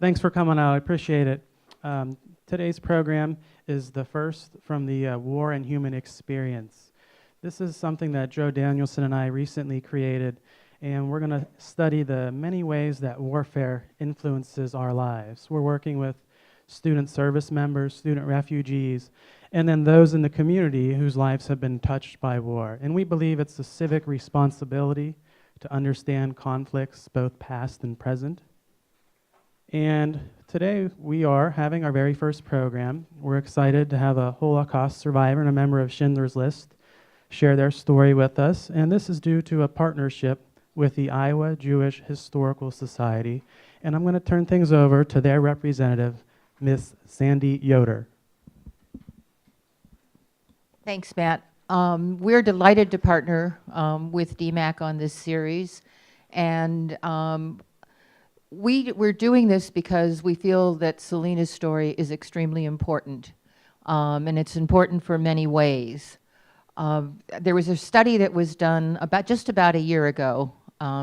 Thanks for coming out. I appreciate it. Today's program is the first from the War and Human Experience. This is something that Joe Danielson and I recently created, and we're going to study the many ways that warfare influences our lives. We're working with student service members, student refugees, and then those in the community whose lives have been touched by war. And we believe it's a civic responsibility to understand conflicts, both past and present. And today we are having our very first program. We're excited to have a Holocaust survivor and a member of Schindler's List share their story with us. And this is due to a partnership with the Iowa Jewish Historical Society. And I'm going to turn things over to their representative, Miss Sandy Yoder. Thanks, Matt. We're delighted to partner with DMACC on this series. And we're doing this because we feel that Celina's story is extremely important. And it's important for many ways. There was a study that was done just about a year ago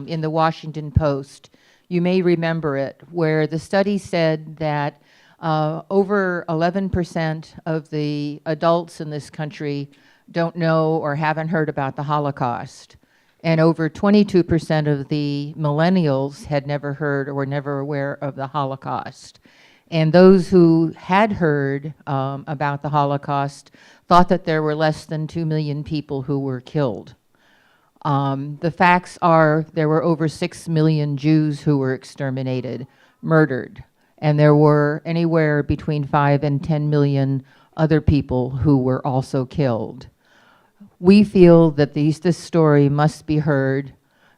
in the Washington Post. You may remember it, where the study said that over 11% of the adults in this country don't know or haven't heard about the Holocaust. And over 22% of the millennials had never heard or were never aware of the Holocaust. And those who had heard about the Holocaust thought that there were less than 2 million people who were killed. The facts are there were over 6 million Jews who were exterminated, murdered. And there were anywhere between 5 and 10 million other people who were also killed. We feel that this story must be heard,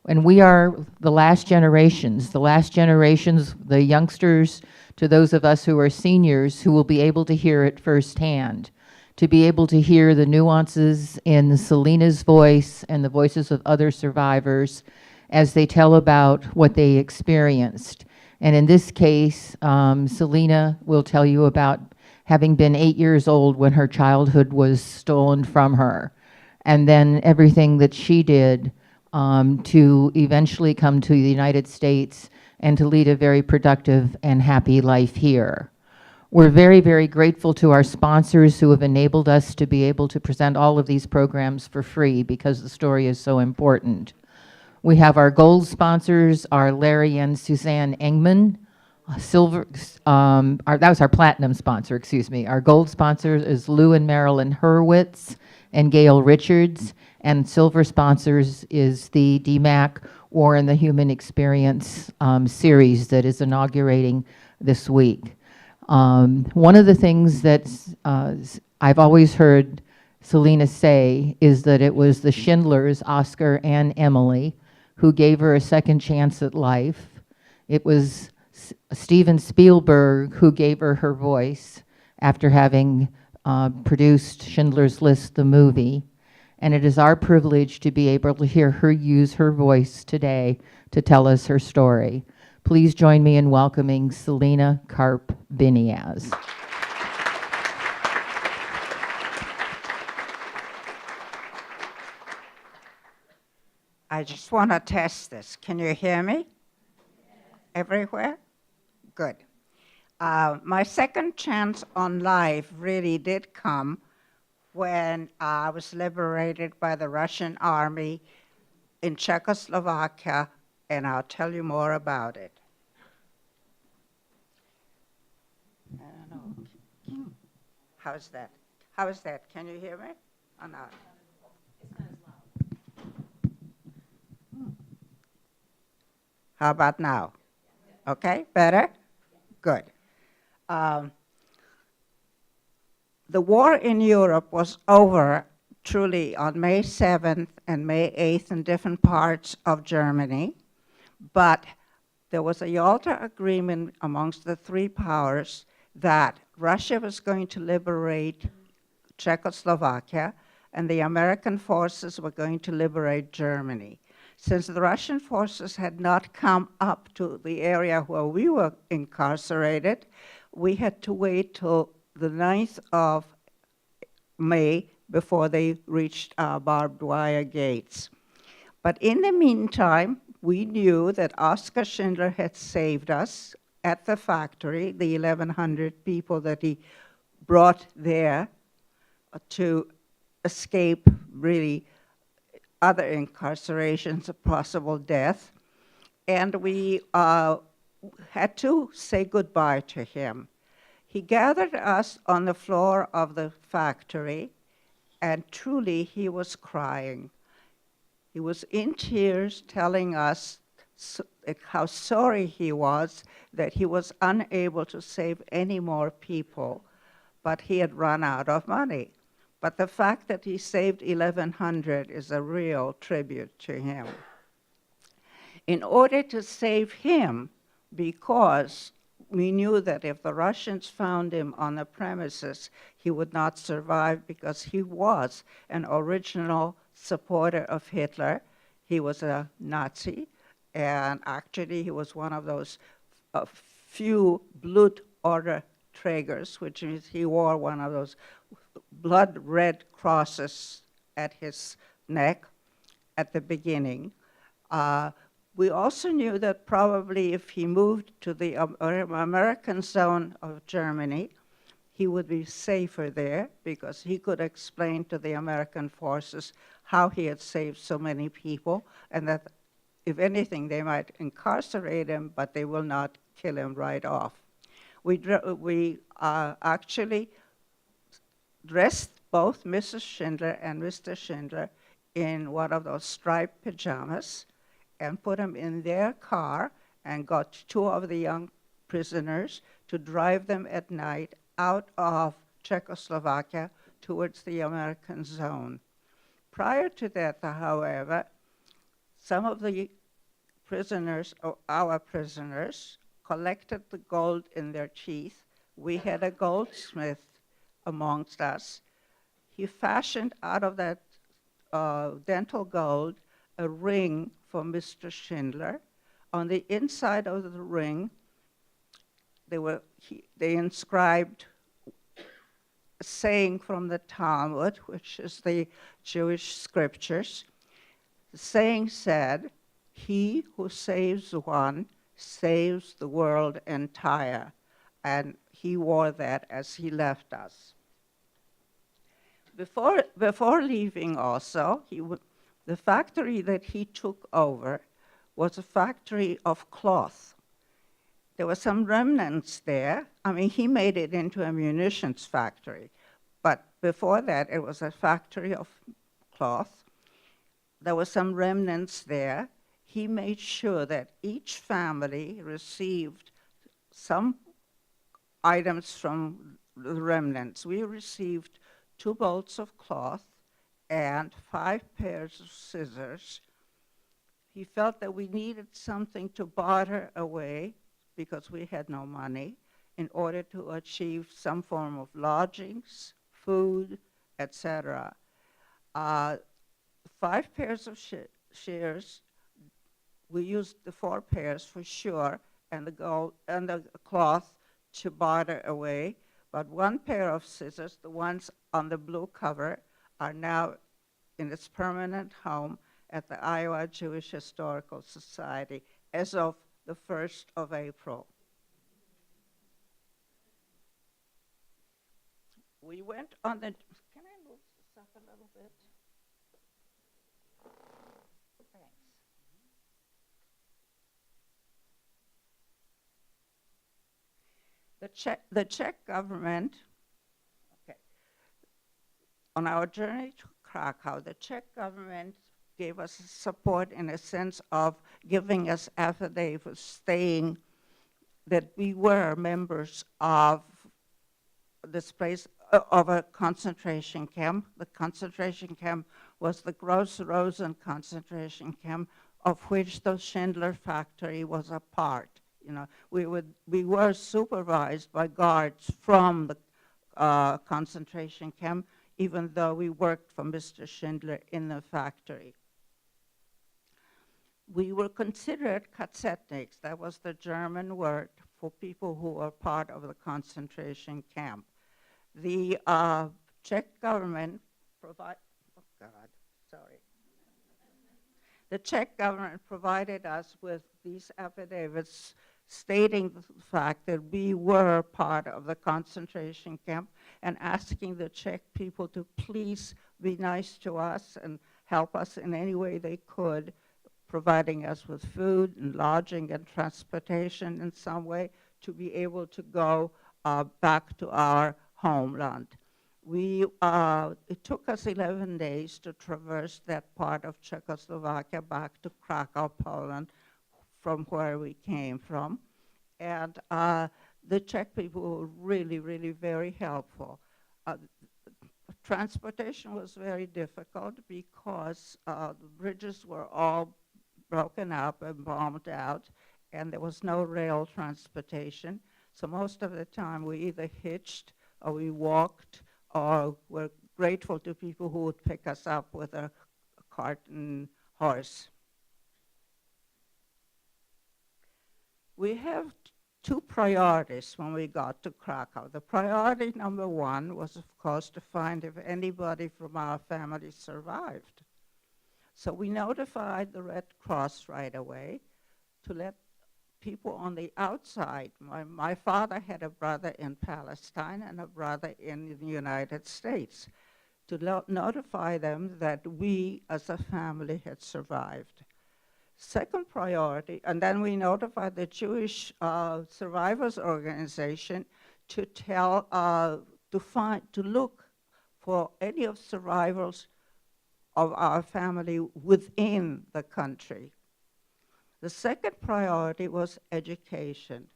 and we are the last generations, the youngsters to those of us who are seniors who will be able to hear it firsthand, to be able to hear the nuances in Celina's voice and the voices of other survivors as they tell about what they experienced. And in this case, Celina will tell you about having been 8 years old when her childhood was stolen from her, and then everything that she did to eventually come to the United States and to lead a very productive and happy life here. We're very, very grateful to our sponsors who have enabled us to be able to present all of these programs for free because the story is so important. We have our gold sponsors are Larry and Suzanne Engman. That was our platinum sponsor, excuse me. Our gold sponsor is Lou and Marilyn Hurwitz and Gail Richards. And silver sponsors is the DMACC War and the Human Experience series that is inaugurating this week. One of the things that I've always heard Celina say is that it was the Schindlers, Oscar and Emily, who gave her a second chance at life. It was Steven Spielberg who gave her her voice after having produced Schindler's List, the movie. And it is our privilege to be able to hear her use her voice today to tell us her story. Please join me in welcoming Celina Karp Biniaz. I just want to test this. Can you hear me? Everywhere? Good. My second chance on life really did come when I was liberated by the Russian army in Czechoslovakia, and I'll tell you more about it. I don't know. How's that? How is that? Can you hear me or not? How about now? Okay, better? Good. The war in Europe was over truly on May 7th and May 8th in different parts of Germany, but there was a Yalta agreement amongst the three powers that Russia was going to liberate Czechoslovakia and the American forces were going to liberate Germany. Since the Russian forces had not come up to the area where we were incarcerated, we had to wait till the 9th of May before they reached our barbed wire gates. But in the meantime, we knew that Oskar Schindler had saved us at the factory, the 1,100 people that he brought there to escape really other incarcerations, a possible death. And we had to say goodbye to him. He gathered us on the floor of the factory, and truly he was crying. He was in tears telling us how sorry he was that he was unable to save any more people, but he had run out of money. But the fact that he saved 1,100 is a real tribute to him. In order to save him, because we knew that if the Russians found him on the premises, he would not survive because he was an original supporter of Hitler. He was a Nazi, and actually he was one of those few Blutorder Trägers, which means he wore one of those blood red crosses at his neck at the beginning. We also knew that probably if he moved to the American zone of Germany, he would be safer there because he could explain to the American forces how he had saved so many people, and that if anything, they might incarcerate him, but they will not kill him right off. We actually dressed both Mrs. Schindler and Mr. Schindler in one of those striped pajamas and put them in their car and got two of the young prisoners to drive them at night out of Czechoslovakia towards the American zone. Prior to that, however, some of the prisoners, or our prisoners, collected the gold in their teeth. We had a goldsmith amongst us. He fashioned out of that dental gold a ring for Mr. Schindler. On the inside of the ring, they inscribed a saying from the Talmud, which is the Jewish scriptures. The saying said, "He who saves one saves the world entire." And he wore that as he left us. Before leaving also, the factory that he took over was a factory of cloth. There were some remnants there. I mean, he made it into a munitions factory, but before that, it was a factory of cloth. There were some remnants there. He made sure that each family received some items from the remnants. We received 2 bolts of cloth and 5 pairs of scissors. He felt that we needed something to barter away because we had no money in order to achieve some form of lodgings, food, etc. 5 pairs of shears. We used the 4 pairs for sure, and the gold and the cloth to barter away. But 1 pair of scissors, the ones on the blue cover, are now in its permanent home at the Iowa Jewish Historical Society as of the 1st of April. We went on the, can I move this up a little bit? Thanks. The Czech government, okay, on our journey to Krakow, the Czech government gave us support in a sense of giving us affidavits stating that we were members of this place, of a concentration camp. The concentration camp was the Gross Rosen concentration camp, of which the Schindler factory was a part. You know, we were supervised by guards from the concentration camp, even though we worked for Mr. Schindler in the factory. We were considered Kazetniks. That was the German word for people who were part of the concentration camp. The Czech government the Czech government provided us with these affidavits stating the fact that we were part of the concentration camp and asking the Czech people to please be nice to us and help us in any way they could, providing us with food and lodging and transportation in some way to be able to go back to our homeland. It took us 11 days to traverse that part of Czechoslovakia back to Krakow, Poland, from where we came from. And the Czech people were really, really very helpful. Transportation was very difficult because the bridges were all broken up and bombed out, and there was no rail transportation. So most of the time we either hitched or we walked or were grateful to people who would pick us up with a cart and horse. We have two priorities when we got to Krakow. The priority number one was, of course, to find if anybody from our family survived. So we notified the Red Cross right away to let people on the outside. My father had a brother in Palestine and a brother in the United States, to notify them that we as a family had survived. Second priority, and then we notified the Jewish Survivors Organization to look for any of survivors of our family within the country. The second priority was education.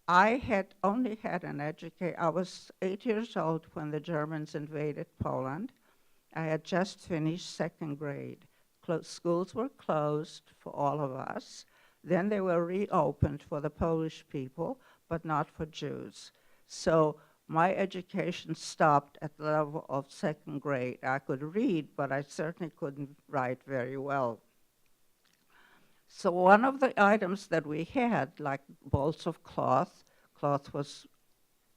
I had only had an education. I was 8 years old when the Germans invaded Poland. I had just finished second grade. Schools were closed for all of us. Then they were reopened for the Polish people, but not for Jews. So my education stopped at the level of second grade. I could read, but I certainly couldn't write very well. So one of the items that we had, like balls of cloth was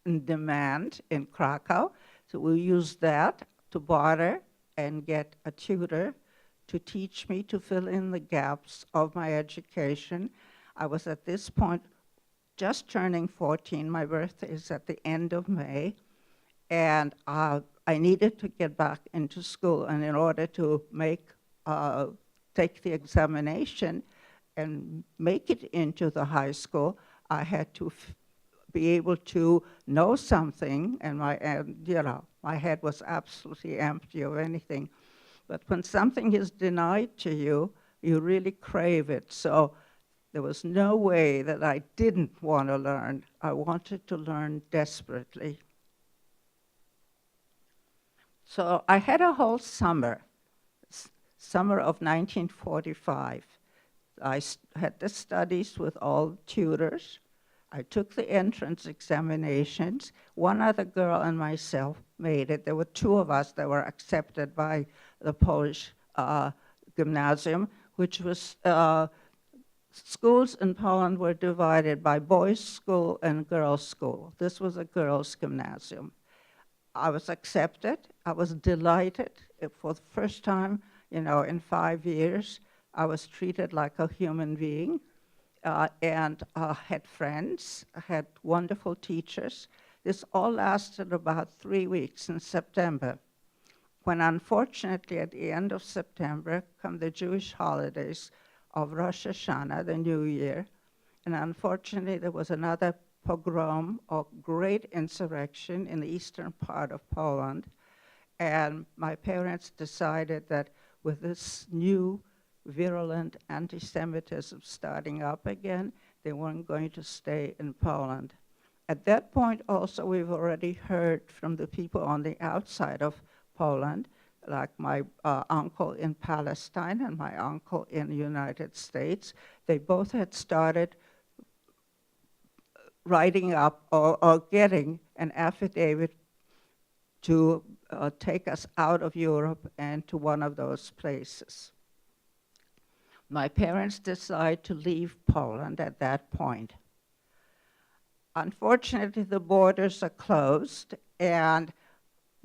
in demand in Krakow, so we used that to barter and get a tutor to teach me to fill in the gaps of my education. I was at this point just turning 14. My birthday is at the end of May, and I needed to get back into school, and in order to take the examination and make it into the high school, I had to be able to know something, and my head was absolutely empty of anything. But when something is denied to you, you really crave it. So there was no way that I didn't want to learn. I wanted to learn desperately. So I had a whole summer of 1945. I had the studies with all tutors. I took the entrance examinations. One other girl and myself made it. There were two of us that were accepted by the Polish gymnasium, which was, schools in Poland were divided by boys' school and girls' school. This was a girls' gymnasium. I was accepted. I was delighted. For the first time, in 5 years, I was treated like a human being. And had friends, had wonderful teachers. This all lasted about 3 weeks in September, when unfortunately at the end of September come the Jewish holidays of Rosh Hashanah, the New Year, and unfortunately there was another pogrom or great insurrection in the eastern part of Poland, and my parents decided that with this new virulent anti-Semitism starting up again, they weren't going to stay in Poland. At that point also, we've already heard from the people on the outside of Poland, like my uncle in Palestine and my uncle in the United States. They both had started writing up or getting an affidavit to take us out of Europe and to one of those places. My parents decided to leave Poland at that point. Unfortunately, the borders are closed, and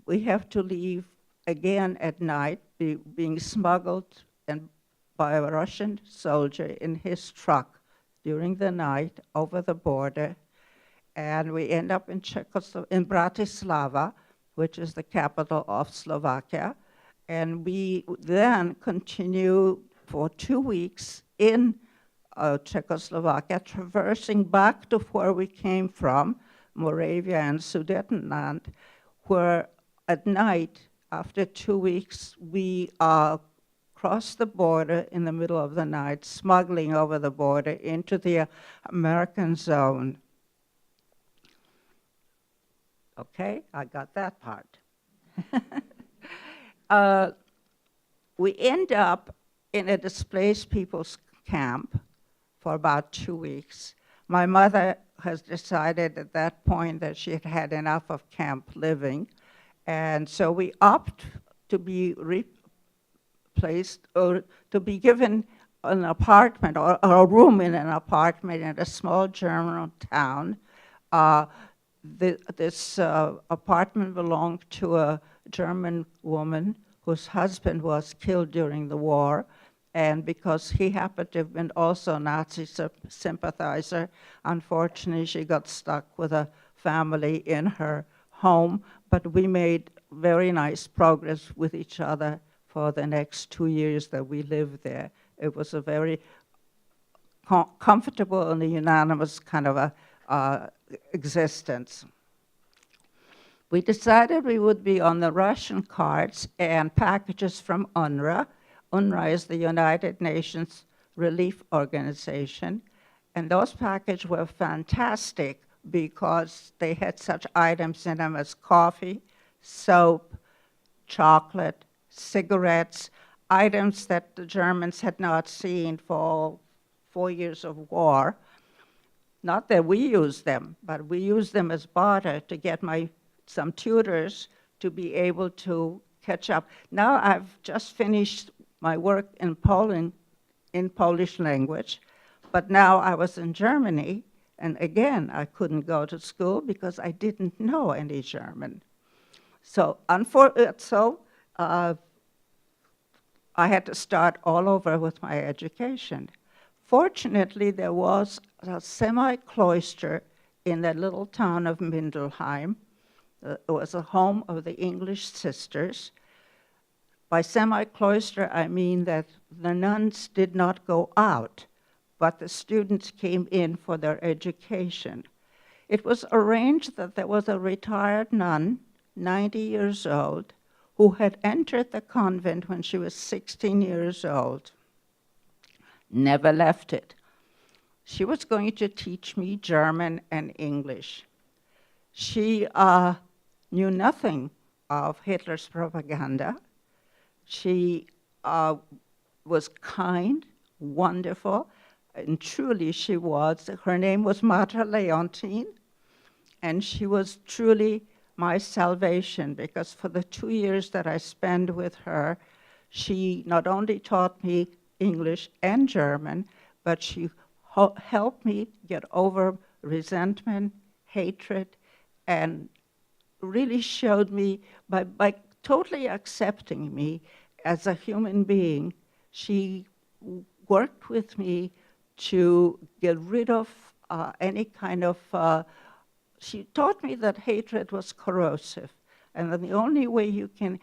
we have to leave again at night, being smuggled by a Russian soldier in his truck during the night over the border, and we end up in Bratislava, which is the capital of Slovakia, and we then continue for 2 weeks in Czechoslovakia, traversing back to where we came from, Moravia and Sudetenland, where at night, after 2 weeks, we crossed the border in the middle of the night, smuggling over the border into the American zone. Okay, I got that part. We end up in a displaced people's camp for about 2 weeks. My mother has decided at that point that she had had enough of camp living, and so we opt to be replaced or to be given an apartment or a room in an apartment in a small German town. This apartment belonged to a German woman whose husband was killed during the war, and because he happened to have been also a Nazi sympathizer, unfortunately she got stuck with a family in her home, but we made very nice progress with each other for the next 2 years that we lived there. It was a very comfortable and a unanimous kind of a existence. We decided we would be on the Russian cards and packages from UNRWA. UNRWA is the United Nations Relief Organization, and those packages were fantastic because they had such items in them as coffee, soap, chocolate, cigarettes, items that the Germans had not seen for 4 years of war. Not that we used them, but we used them as barter to get some tutors to be able to catch up. Now I've just finished my work in Poland, in Polish language, but now I was in Germany, and again, I couldn't go to school because I didn't know any German. So I had to start all over with my education. Fortunately, there was a semi-cloister in the little town of Mindelheim. It was a home of the English sisters. By semi-cloister, I mean that the nuns did not go out, but the students came in for their education. It was arranged that there was a retired nun, 90 years old, who had entered the convent when she was 16 years old, never left it. She was going to teach me German and English. She knew nothing of Hitler's propaganda. She was kind, wonderful, and truly she was. Her name was Matra Leontine, and she was truly my salvation, because for the 2 years that I spent with her, she not only taught me English and German, but she helped me get over resentment, hatred, and really showed me, by totally accepting me as a human being, she worked with me to get rid of any kind of, she taught me that hatred was corrosive, and that the only way you can,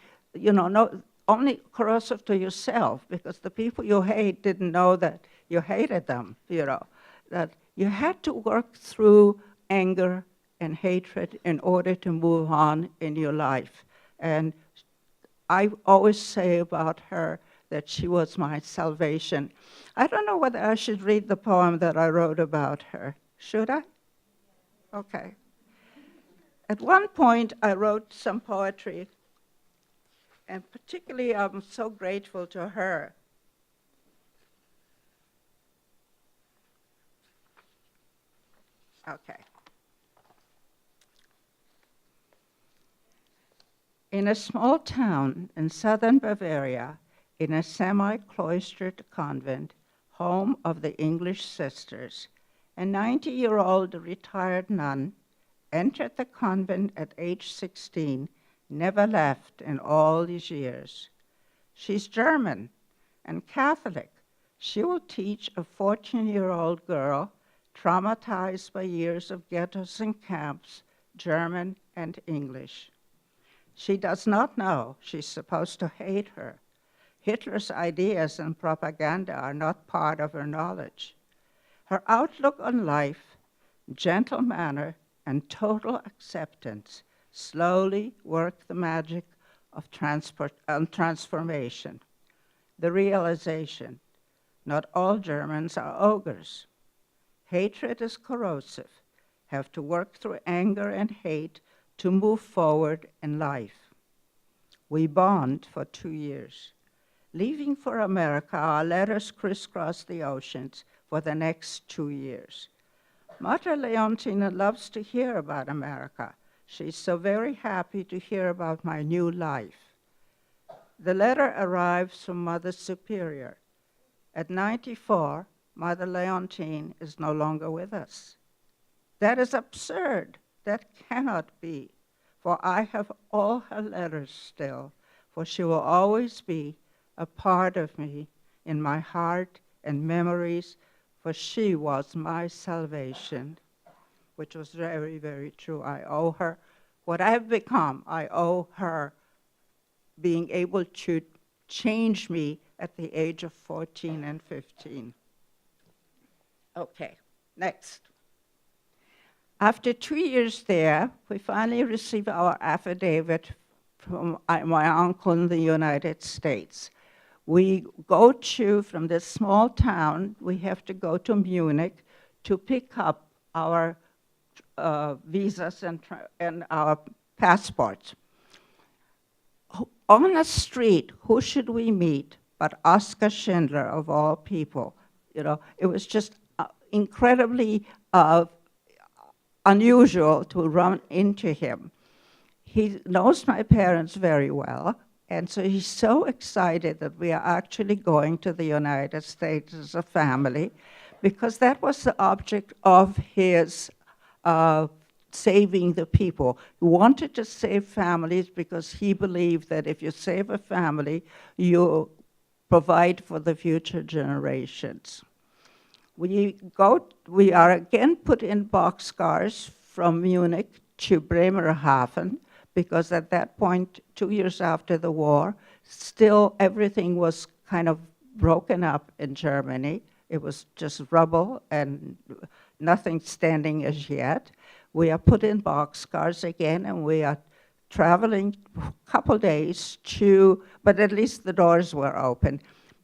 only corrosive to yourself, because the people you hate didn't know that you hated them, that you had to work through anger and hatred in order to move on in your life. And I always say about her that she was my salvation. I don't know whether I should read the poem that I wrote about her. Should I? Okay. At one point, I wrote some poetry, and particularly I'm so grateful to her. Okay. In a small town in southern Bavaria, in a semi-cloistered convent, home of the English sisters, a 90-year-old retired nun entered the convent at age 16, never left in all these years. She's German and Catholic. She will teach a 14-year-old girl traumatized by years of ghettos and camps, German and English. She does not know she's supposed to hate her. Hitler's ideas and propaganda are not part of her knowledge. Her outlook on life, gentle manner, and total acceptance slowly work the magic of transformation. The realization, not all Germans are ogres. Hatred is corrosive, have to work through anger and hate to move forward in life. We bond for 2 years. Leaving for America, our letters crisscross the oceans for the next 2 years. Mother Leontina loves to hear about America. She's so very happy to hear about my new life. The letter arrives from Mother Superior. At 94, Mother Leontine is no longer with us. That is absurd. That cannot be. For I have all her letters still, for she will always be a part of me in my heart and memories, for she was my salvation, which was very, very true. I owe her what I have become. I owe her being able to change me at the age of 14 and 15. Okay, next. After 2 years there, we finally received our affidavit from my uncle in the United States. We go from this small town, we have to go to Munich to pick up our visas and our passports. On a street, who should we meet but Oskar Schindler, of all people? You know, it was just incredibly unusual to run into him. He knows my parents very well, and so he's so excited that we are actually going to the United States as a family, because that was the object of his saving the people. He wanted to save families because he believed that if you save a family, you provide for the future generations. We are again put in boxcars from Munich to Bremerhaven, because at that point, 2 years after the war, still everything was kind of broken up in Germany. It was just rubble and nothing standing as yet. We are put in boxcars again, and we are traveling a couple days but at least the doors were open,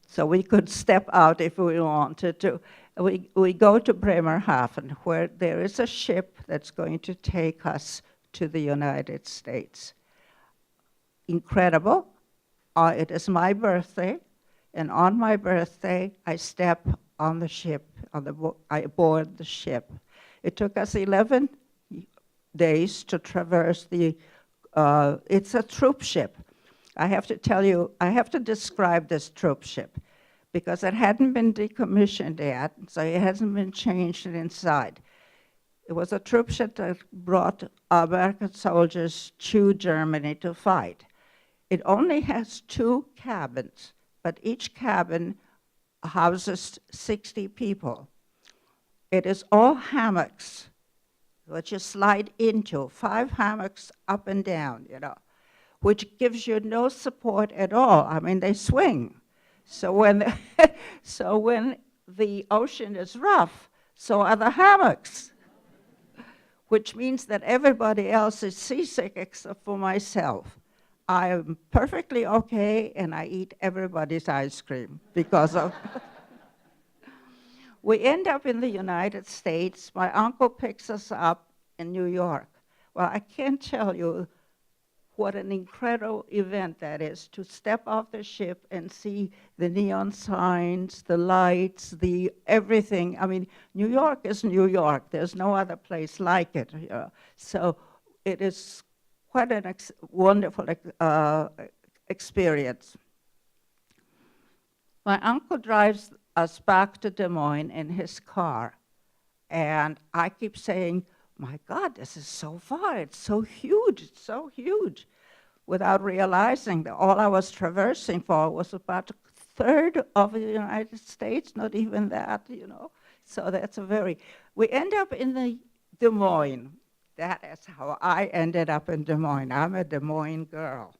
so we could step out if we wanted to. We go to Bremerhaven, where there is a ship that's going to take us to the United States. Incredible. It is my birthday, and on my birthday, I step on the ship, I board the ship. It took us 11 days to traverse it's a troop ship. I have to tell you, I have to describe this troop ship, because it hadn't been decommissioned yet, so it hasn't been changed inside. It was a troop ship that brought American soldiers to Germany to fight. It only has 2 cabins, but each cabin houses 60 people. It is all hammocks, which you slide into, 5 hammocks up and down, which gives you no support at all. I mean, they swing. So when the ocean is rough, so are the hammocks, which means that everybody else is seasick except for myself. I am perfectly okay, and I eat everybody's ice cream because of... We end up in the United States. My uncle picks us up in New York. Well, I can't tell you what an incredible event that is, to step off the ship and see the neon signs, the lights, the everything. I mean, New York is New York. There's no other place like it. So it is quite a wonderful experience. My uncle drives us back to Des Moines in his car, and I keep saying, my God, this is so far, it's so huge, without realizing that all I was traversing for was about a third of the United States, not even that, So that's we end up in the Des Moines. That is how I ended up in Des Moines. I'm a Des Moines girl.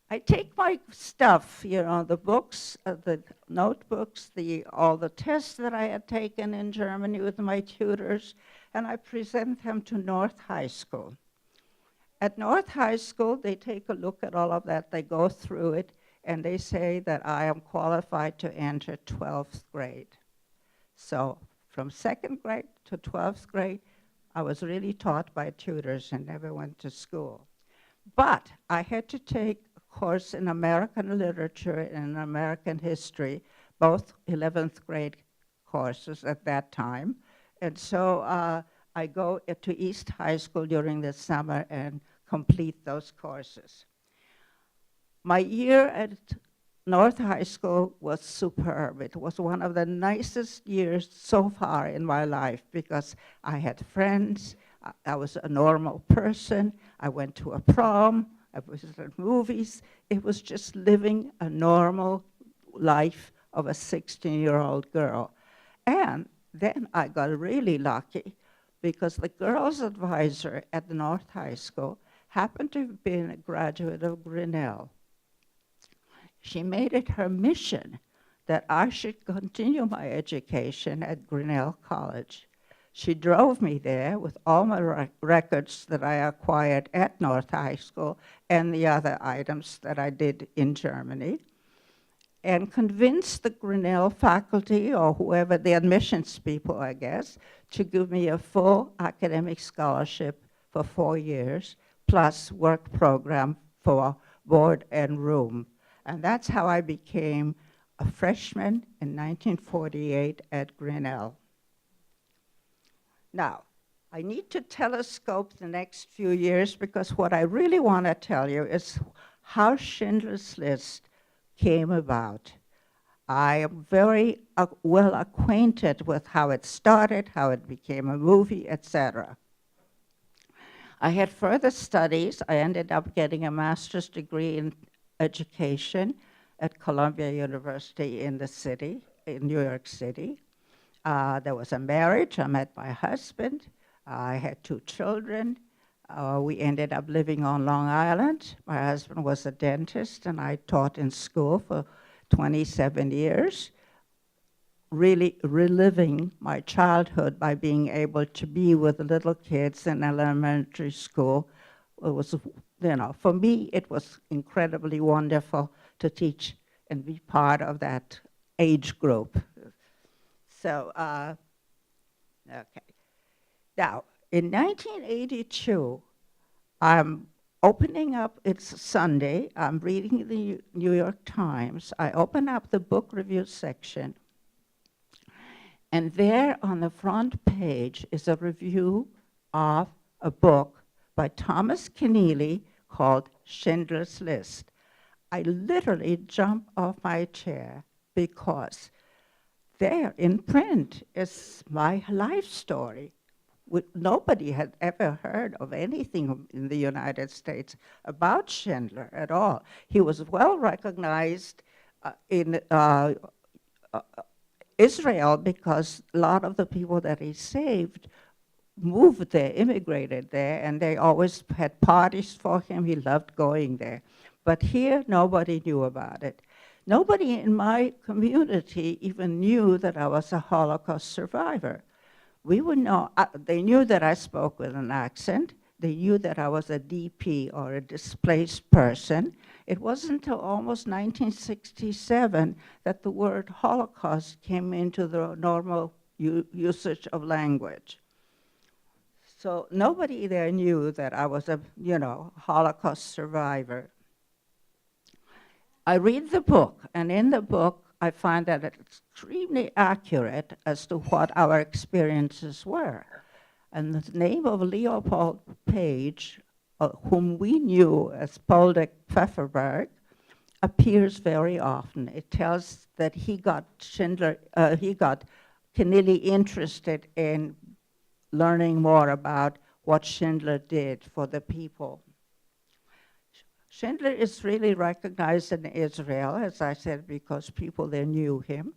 I take my stuff, the books, the notebooks, all the tests that I had taken in Germany with my tutors, and I present them to North High School. At North High School, they take a look at all of that, they go through it, and they say that I am qualified to enter 12th grade. So from 2nd grade to 12th grade, I was really taught by tutors and never went to school. But I had to take a course in American literature and American history, both 11th grade courses at that time. And so I go to East High School during the summer and complete those courses. My year at North High School was superb. It was one of the nicest years so far in my life because I had friends, I was a normal person, I went to a prom, I visited movies. It was just living a normal life of a 16-year-old girl. And then I got really lucky because the girls' advisor at the North High School happened to have been a graduate of Grinnell. She made it her mission that I should continue my education at Grinnell College. She drove me there with all my records that I acquired at North High School and the other items that I did in Germany, and convinced the Grinnell faculty, or whoever, the admissions people, I guess, to give me a full academic scholarship for 4 years, plus work program for board and room. And that's how I became a freshman in 1948 at Grinnell. Now, I need to telescope the next few years because what I really want to tell you is how Schindler's List came about. I am very well acquainted with how it started, how it became a movie, etc. I had further studies. I ended up getting a master's degree in education at Columbia University in New York City. There was a marriage. I met my husband. I had 2 children. We ended up living on Long Island. My husband was a dentist, and I taught in school for 27 years, really reliving my childhood by being able to be with little kids in elementary school. It was, for me, it was incredibly wonderful to teach and be part of that age group. So, okay. Now, in 1982, I'm opening up, it's Sunday, I'm reading the New York Times. I open up the book review section, and there on the front page is a review of a book by Thomas Keneally called Schindler's List. I literally jump off my chair because there in print is my life story. Nobody had ever heard of anything in the United States about Schindler at all. He was well recognized in Israel because a lot of the people that he saved moved there, immigrated there, and they always had parties for him. He loved going there. But here, nobody knew about it. Nobody in my community even knew that I was a Holocaust survivor. They knew that I spoke with an accent. They knew that I was a DP, or a displaced person. It wasn't until almost 1967 that the word Holocaust came into the normal usage of language. So nobody there knew that I was a, Holocaust survivor. I read the book, and in the book, I find that it's extremely accurate as to what our experiences were. And the name of Leopold Page, whom we knew as Poldek Pfefferberg, appears very often. It tells that he got Keneally interested in learning more about what Schindler did for the people. Schindler is really recognized in Israel, as I said, because people there knew him.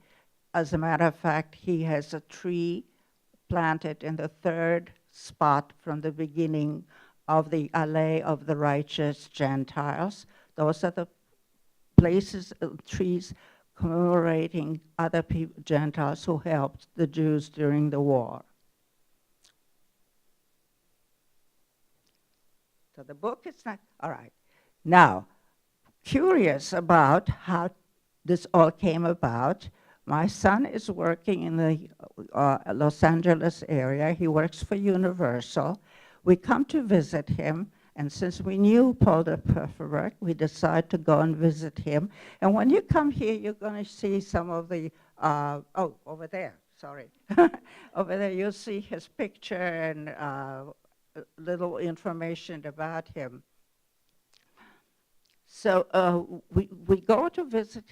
As a matter of fact, he has a tree planted in the third spot from the beginning of the Alley of the Righteous Gentiles. Those are the places, trees commemorating other people, Gentiles who helped the Jews during the war. So the book is not, all right. Now, curious about how this all came about, my son is working in the Los Angeles area. He works for Universal. We come to visit him, and since we knew Paul de Pfefferberg, we decided to go and visit him. And when you come here, you're going to see some of the, oh, over there, sorry. Over there, you'll see his picture and little information about him. So we go to visit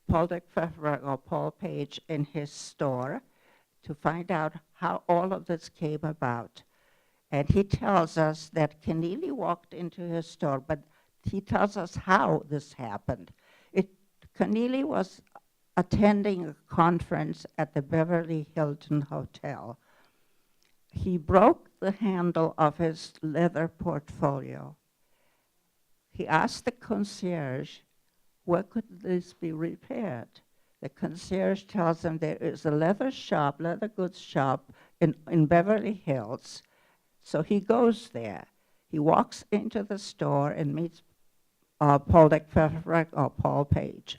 Paul de Pfefferberg or Paul Page in his store to find out how all of this came about. And he tells us that Keneally walked into his store, but he tells us how this happened. Keneally was attending a conference at the Beverly Hilton Hotel. He broke the handle of his leather portfolio. He asked the concierge, where could this be repaired? The concierge tells him there is a leather goods shop in Beverly Hills. So he goes there. He walks into the store and meets Paul de Pfefferberg or Paul Page,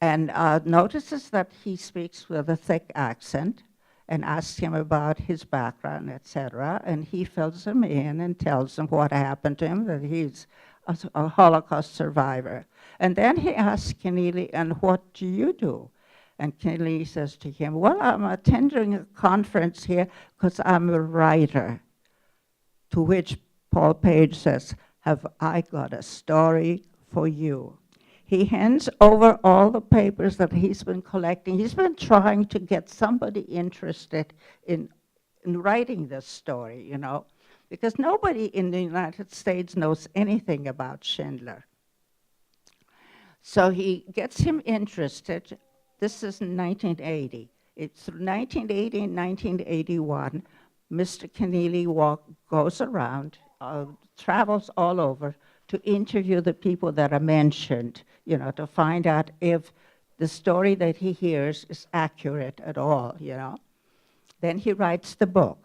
and notices that he speaks with a thick accent and asks him about his background, etc. And he fills him in and tells him what happened to him, that he's a Holocaust survivor. And then he asks Keneally, and what do you do? And Keneally says to him, well, I'm attending a conference here because I'm a writer. To which Paul Page says, have I got a story for you? He hands over all the papers that he's been collecting. He's been trying to get somebody interested in writing this story, you know, because nobody in the United States knows anything about Schindler. So he gets him interested. This is in 1980. It's 1980 and 1981. Mr. Keneally goes around, travels all over to interview the people that are mentioned, you know, to find out if the story that he hears is accurate at all, you know. Then he writes the book.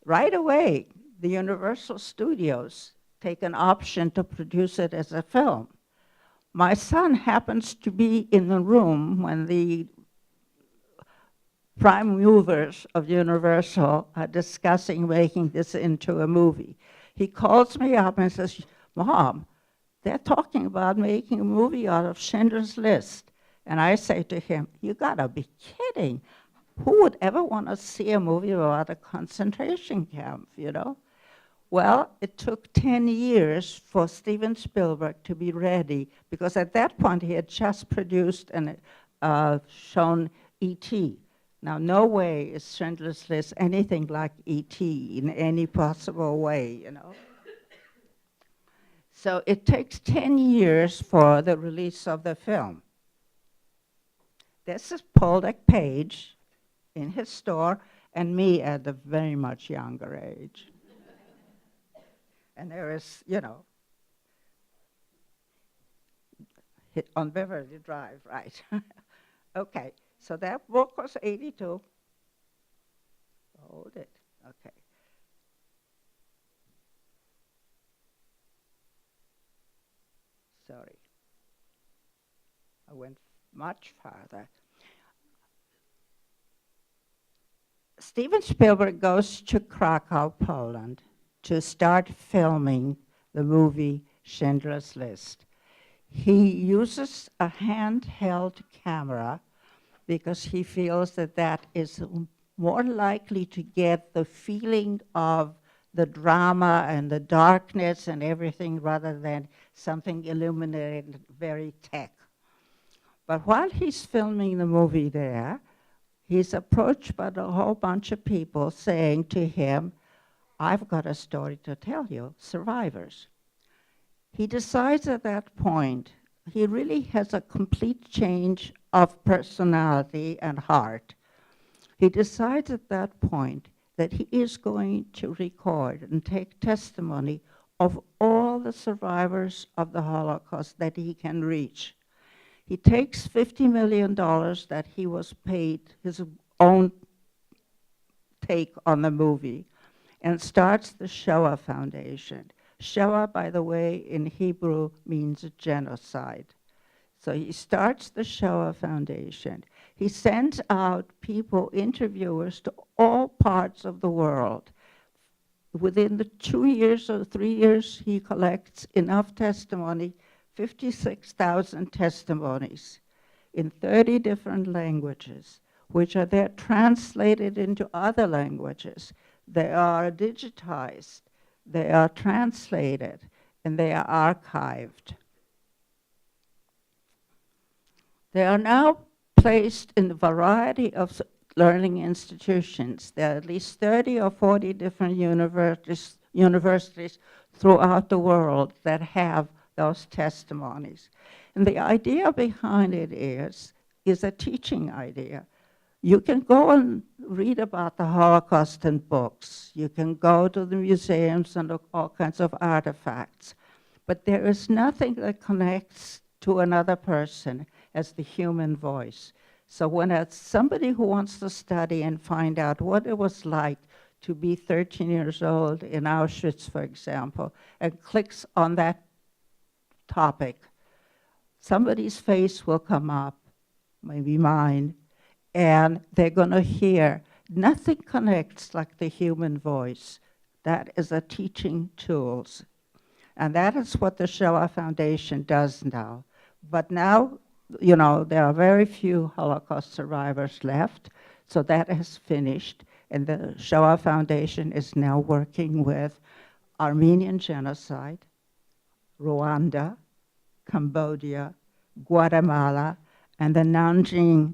Right away, the Universal Studios take an option to produce it as a film. My son happens to be in the room when the prime movers of Universal are discussing making this into a movie. He calls me up and says, Mom, they're talking about making a movie out of Schindler's List. And I say to him, you gotta be kidding. Who would ever want to see a movie about a concentration camp, you know? Well, it took 10 years for Steven Spielberg to be ready, because at that point he had just produced and shown E.T. Now, no way is Schindler's List anything like E.T. in any possible way, you know? So it takes 10 years for the release of the film. This is Paul de Page in his store, and me at a very much younger age. And there is, you know, on Beverly Drive, right? Okay, so that book was 82. Hold it, okay. Sorry. I went much farther. Steven Spielberg goes to Krakow, Poland, to start filming the movie Schindler's List. He uses a handheld camera because he feels that that is more likely to get the feeling of the drama and the darkness and everything rather than something illuminated, very tech. But while he's filming the movie there, he's approached by a whole bunch of people saying to him, I've got a story to tell you, survivors. He decides at that point, he really has a complete change of personality and heart. He decides at that point that he is going to record and take testimony of all the survivors of the Holocaust that he can reach. He takes $50 million that he was paid, his own take on the movie, and starts the Shoah Foundation. Shoah, by the way, in Hebrew means genocide. So he starts the Shoah Foundation. He sends out people, interviewers, to all parts of the world. Within the 2 years or 3 years, he collects enough testimony, 56,000 testimonies in 30 different languages, which are then translated into other languages. They are digitized, they are translated, and they are archived. They are now placed in a variety of learning institutions. There are at least 30 or 40 different universities throughout the world that have those testimonies. And the idea behind it is a teaching idea. You can go and read about the Holocaust in books. You can go to the museums and look all kinds of artifacts. But there is nothing that connects to another person as the human voice. So when it's somebody who wants to study and find out what it was like to be 13 years old in Auschwitz, for example, and clicks on that topic, somebody's face will come up, maybe mine, and they're going to hear nothing connects like the human voice. That is a teaching tool. And that is what the Shoah Foundation does now. But now, you know, there are very few Holocaust survivors left, so that has finished. And the Shoah Foundation is now working with Armenian genocide, Rwanda, Cambodia, Guatemala, and the Nanjing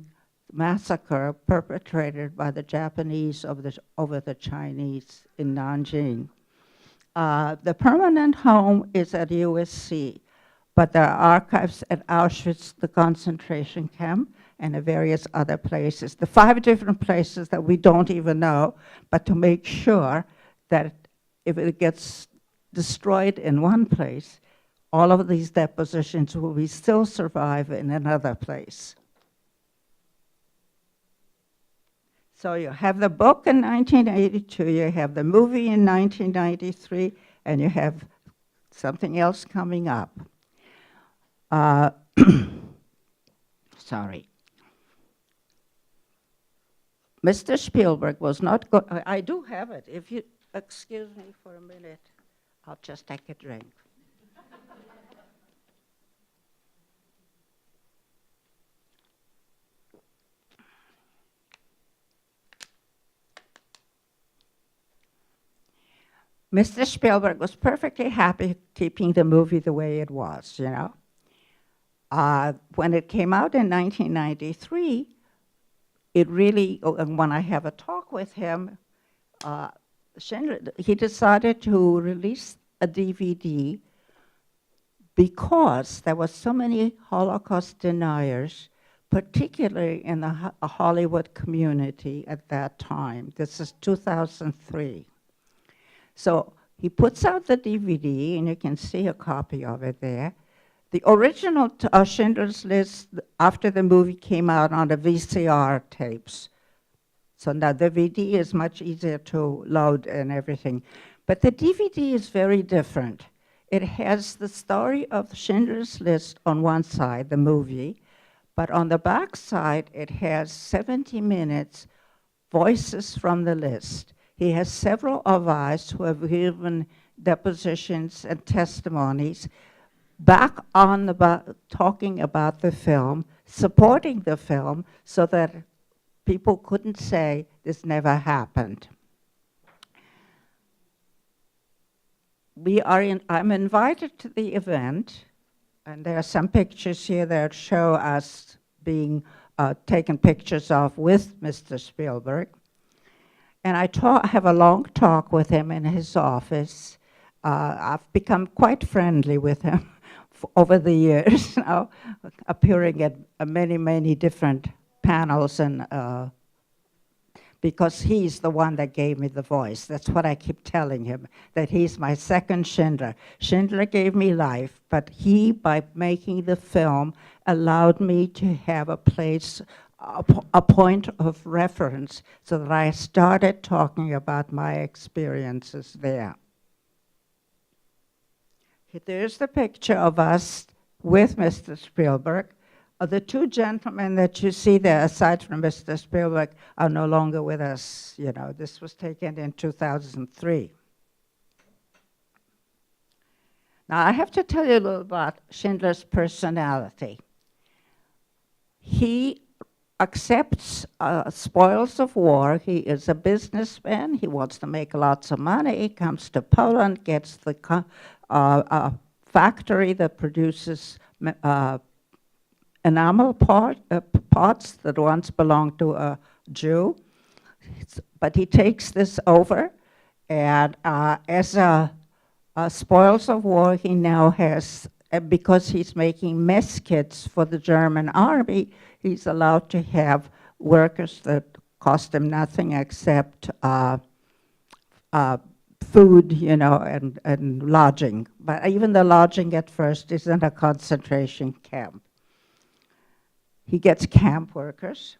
massacre perpetrated by the Japanese over the Chinese in Nanjing. The permanent home is at USC, but there are archives at Auschwitz, the concentration camp, and at various other places. The 5 different places that we don't even know, but to make sure that if it gets destroyed in one place, all of these depositions will be still survive in another place. So you have the book in 1982, you have the movie in 1993, and you have something else coming up. Sorry. Mr. Spielberg was not I do have it. If you excuse me for a minute, I'll just take a drink. Mr. Spielberg was perfectly happy keeping the movie the way it was, you know. When it came out in 1993, it really, when I have a talk with him, Schindler, he decided to release a DVD because there were so many Holocaust deniers, particularly in the Hollywood community at that time. This is 2003. So he puts out the DVD, and you can see a copy of it there. The original Schindler's List, after the movie came out on the VCR tapes. So now the DVD is much easier to load and everything. But the DVD is very different. It has the story of Schindler's List on one side, the movie, but on the back side, it has 70 minutes, voices from the list. He has several of us who have given depositions and testimonies back on talking about the film, supporting the film, so that people couldn't say this never happened. I'm invited to the event, and there are some pictures here that show us being taken pictures of with Mr. Spielberg. And I have a long talk with him in his office. I've become quite friendly with him over the years, now appearing at many, many different panels, and because he's the one that gave me the voice. That's what I keep telling him, that he's my second Schindler. Schindler gave me life, but he, by making the film, allowed me to have a place, a point of reference, so that I started talking about my experiences there. There's the picture of us with Mr. Spielberg. The two gentlemen that you see there, aside from Mr. Spielberg, are no longer with us. You know, this was taken in 2003. Now, I have to tell you a little about Schindler's personality. He accepts spoils of war. He is a businessman. He wants to make lots of money. He comes to Poland, gets the factory that produces enamel pots that once belonged to a Jew. But he takes this over, and as a spoils of war, he now has, because he's making mess kits for the German army, he's allowed to have workers that cost him nothing except food, you know, and lodging. But even the lodging at first is in a concentration camp. He gets camp workers.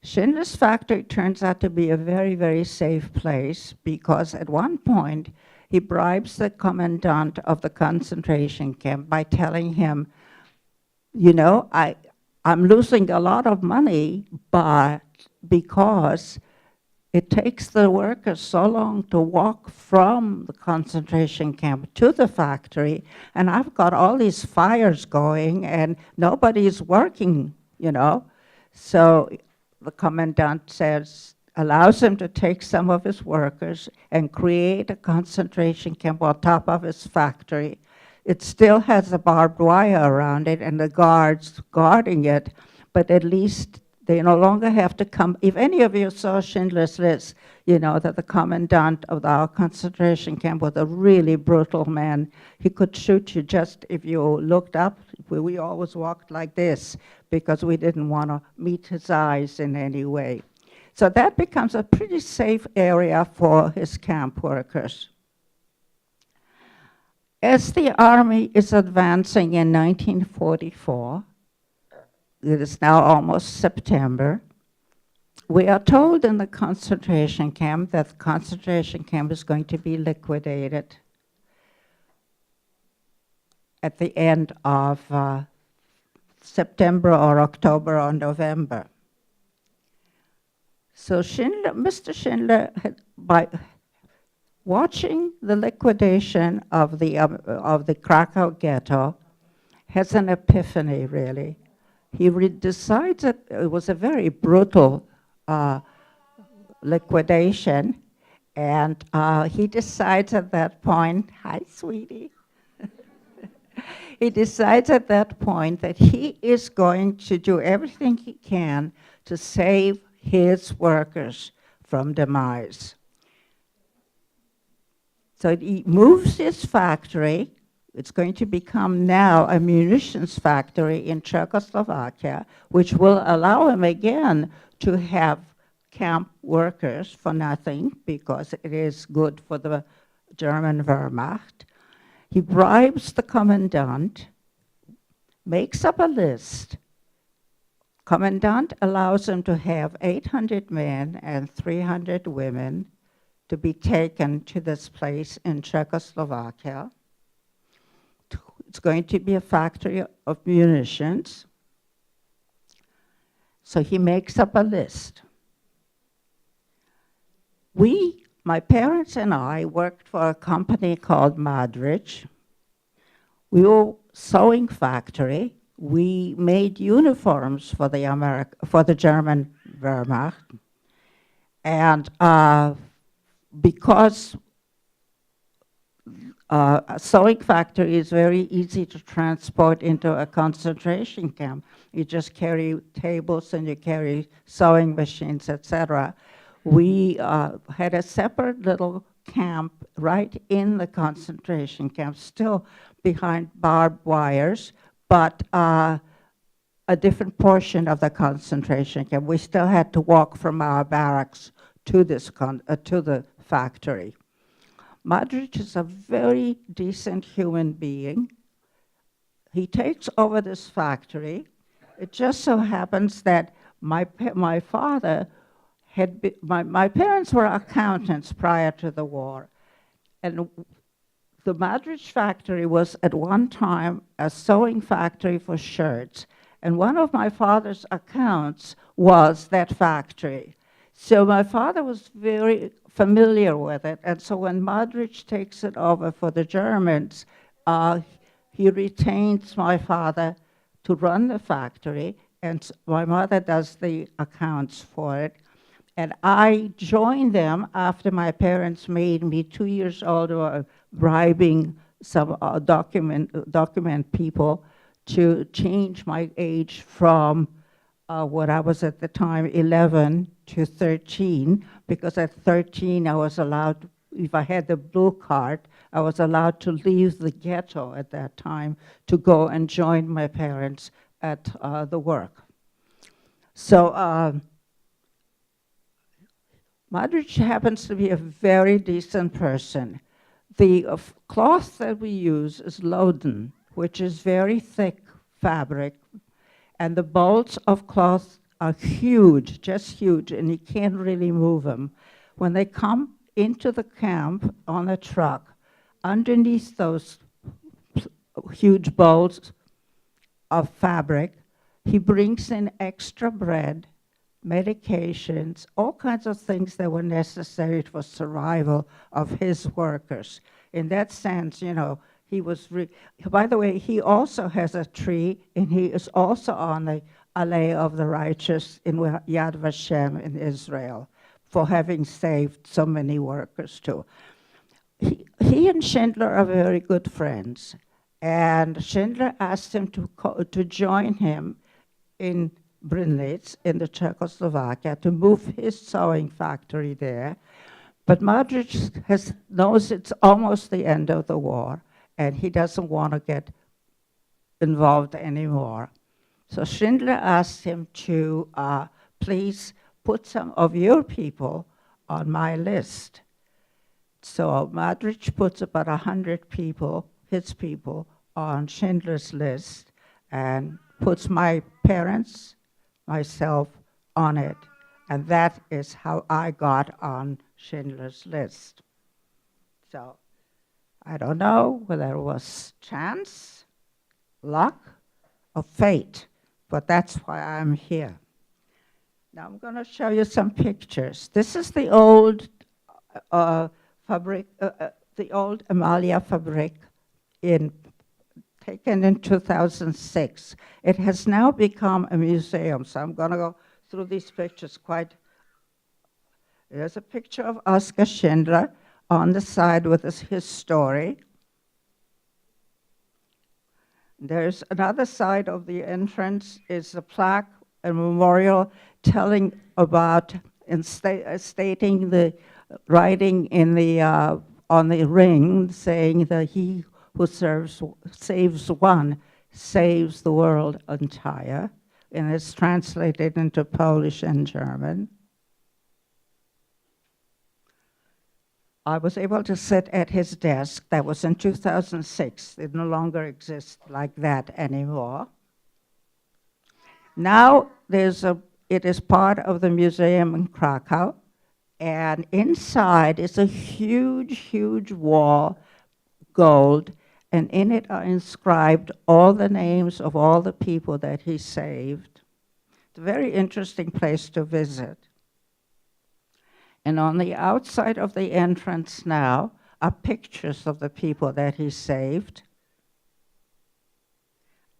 Schindler's factory turns out to be a very, very safe place, because at one point he bribes the commandant of the concentration camp by telling him, you know, I'm losing a lot of money, but because it takes the workers so long to walk from the concentration camp to the factory, and I've got all these fires going and nobody's working, you know. So the commandant allows him to take some of his workers and create a concentration camp on top of his factory. It still has a barbed wire around it and the guards guarding it, but at least they no longer have to come. If any of you saw Schindler's List, you know that the commandant of our concentration camp was a really brutal man. He could shoot you just if you looked up. We always walked like this because we didn't want to meet his eyes in any way. So that becomes a pretty safe area for his camp workers. As the army is advancing in 1944, it is now almost September, we are told in the concentration camp that the concentration camp is going to be liquidated at the end of September or October or November. So Mr. Schindler, by watching the liquidation of the Krakow ghetto, has an epiphany, really. He decides that it was a very brutal liquidation, and he decides at that point, hi, sweetie. He decides at that point that he is going to do everything he can to save his workers from demise. So he moves his factory. It's going to become now a munitions factory in Czechoslovakia, which will allow him again to have camp workers for nothing, because it is good for the German Wehrmacht. He bribes the commandant, makes up a list. Commandant allows him to have 800 men and 300 women to be taken to this place in Czechoslovakia. It's going to be a factory of munitions. So he makes up a list. My parents and I worked for a company called Madrich. We were sewing factory. We made uniforms for the German Wehrmacht. And because a sewing factory is very easy to transport into a concentration camp. You just carry tables and you carry sewing machines, etc. We had a separate little camp right in the concentration camp, still behind barbed wires, but a different portion of the concentration camp. We still had to walk from our barracks to this to the factory. Modric is a very decent human being. He takes over this factory. It just so happens that my father had been, my parents were accountants prior to the war, and the Modric factory was at one time a sewing factory for shirts, and one of my father's accounts was that factory. So my father was very familiar with it, and so when Modric takes it over for the Germans, he retains my father to run the factory, and my mother does the accounts for it. And I joined them after my parents made me 2 years old, bribing some document people to change my age from what I was at the time, 11 to 13, because at 13 I was allowed, if I had the blue card, I was allowed to leave the ghetto at that time to go and join my parents at the work. So Modric happens to be a very decent person. The cloth that we use is loden, which is very thick fabric, and the bolts of cloth are huge, just huge, and you can't really move them. When they come into the camp on a truck, underneath those huge bolts of fabric, he brings in extra bread, medications, all kinds of things that were necessary for survival of his workers. In that sense, you know, he was, by the way, he also has a tree, and he is also on the Alley of the Righteous in Yad Vashem in Israel for having saved so many workers too. He and Schindler are very good friends, and Schindler asked him to join him in Grinnell in the Czechoslovakia to move his sewing factory there. But Modric knows it's almost the end of the war, and he doesn't want to get involved anymore. So Schindler asked him to please put some of your people on my list. So Modric puts about 100 people, his people, on Schindler's list, and puts my parents, myself, on it. And that is how I got on Schindler's list. So I don't know whether it was chance, luck, or fate, but that's why I'm here. Now I'm going to show you some pictures. This is the old the old Amalia Fabrik taken in 2006. It has now become a museum, so I'm going to go through these pictures quite. There's a picture of Oskar Schindler on the side with his story. There's another side of the entrance is a plaque, a memorial telling about and stating the writing in the on the ring saying that he who saves one saves the world entire, and it's translated into Polish and German. I was able to sit at his desk. That was in 2006. It no longer exists like that anymore. Now it is part of the museum in Krakow, and inside is a huge, huge wall, gold, and in it are inscribed all the names of all the people that he saved. It's a very interesting place to visit. And on the outside of the entrance now are pictures of the people that he saved.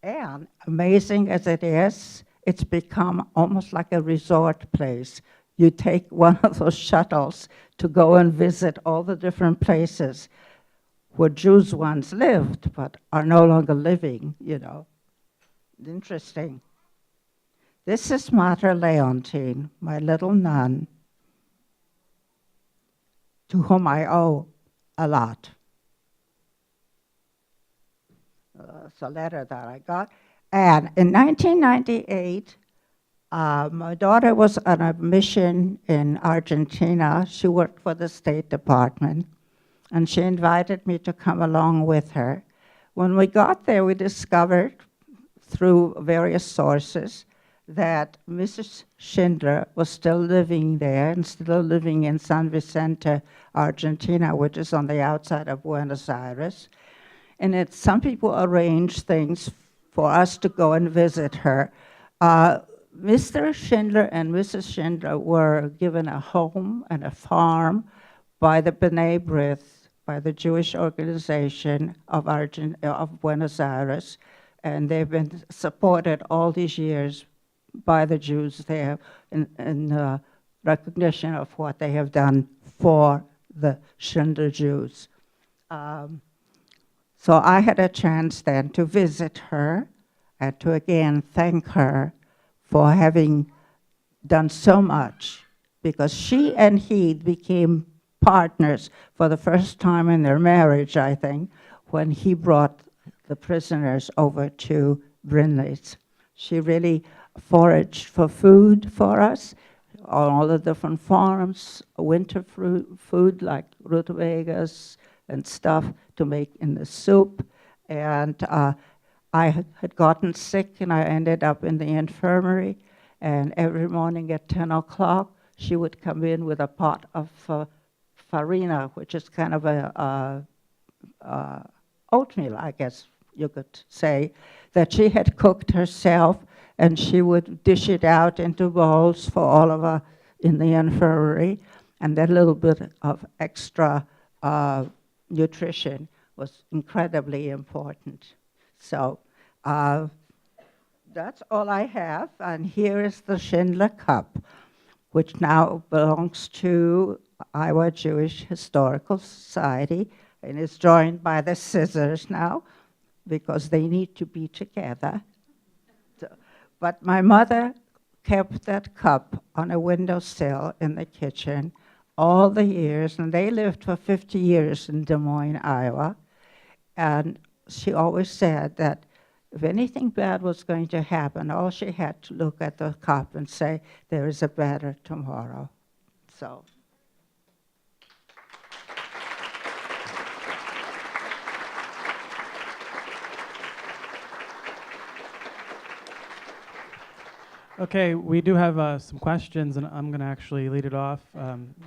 And amazing as it is, it's become almost like a resort place. You take one of those shuttles to go and visit all the different places where Jews once lived, but are no longer living, you know. Interesting. This is Mater Leontine, my little nun. to whom I owe a lot. It's a letter that I got. And in 1998, my daughter was on a mission in Argentina. She worked for the State Department, and she invited me to come along with her. When we got there, we discovered through various sources that Mrs. Schindler was still living there and still living in San Vicente, Argentina, which is on the outside of Buenos Aires. And some people arranged things for us to go and visit her. Mr. Schindler and Mrs. Schindler were given a home and a farm by the B'nai B'rith, by the Jewish organization of Buenos Aires, and they've been supported all these years by the Jews there in recognition of what they have done for the Schindler Jews. So I had a chance then to visit her and to again thank her for having done so much, because she and he became partners for the first time in their marriage, I think, when he brought the prisoners over to Grinnell. She really foraged for food for us, on all the different farms, winter food like rutabagas and stuff to make in the soup. And I had gotten sick, and I ended up in the infirmary. And every morning at 10 o'clock, she would come in with a pot of farina, which is kind of a oatmeal, I guess you could say, that she had cooked herself, and she would dish it out into bowls for all of us in the infirmary. And that little bit of extra nutrition was incredibly important. So that's all I have. And here is the Schindler Cup, which now belongs to Iowa Jewish Historical Society and is joined by the scissors now because they need to be together. But my mother kept that cup on a windowsill in the kitchen all the years, and they lived for 50 years in Des Moines, Iowa. And she always said that if anything bad was going to happen, all she had to look at the cup and say, there is a better tomorrow. So. Okay, we do have some questions, and I'm going to actually lead it off.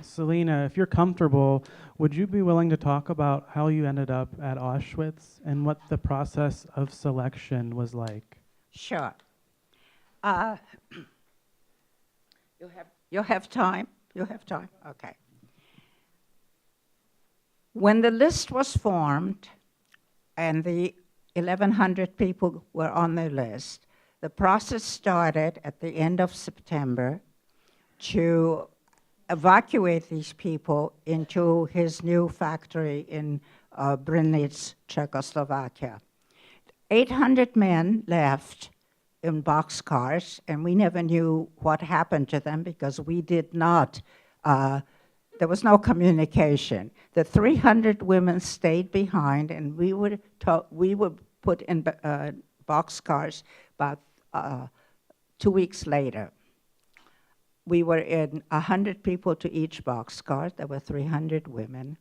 Celina, if you're comfortable, would you be willing to talk about how you ended up at Auschwitz and what the process of selection was like? Sure. You have time? You have time? Okay. When the list was formed and the 1,100 people were on the list, the process started at the end of September to evacuate these people into his new factory in Brnitz, Czechoslovakia. 800 men left in boxcars, and we never knew what happened to them because we did not, there was no communication. The 300 women stayed behind, and we were put in boxcars about 2 weeks later. We were in 100 people to each boxcar. There were 300 women.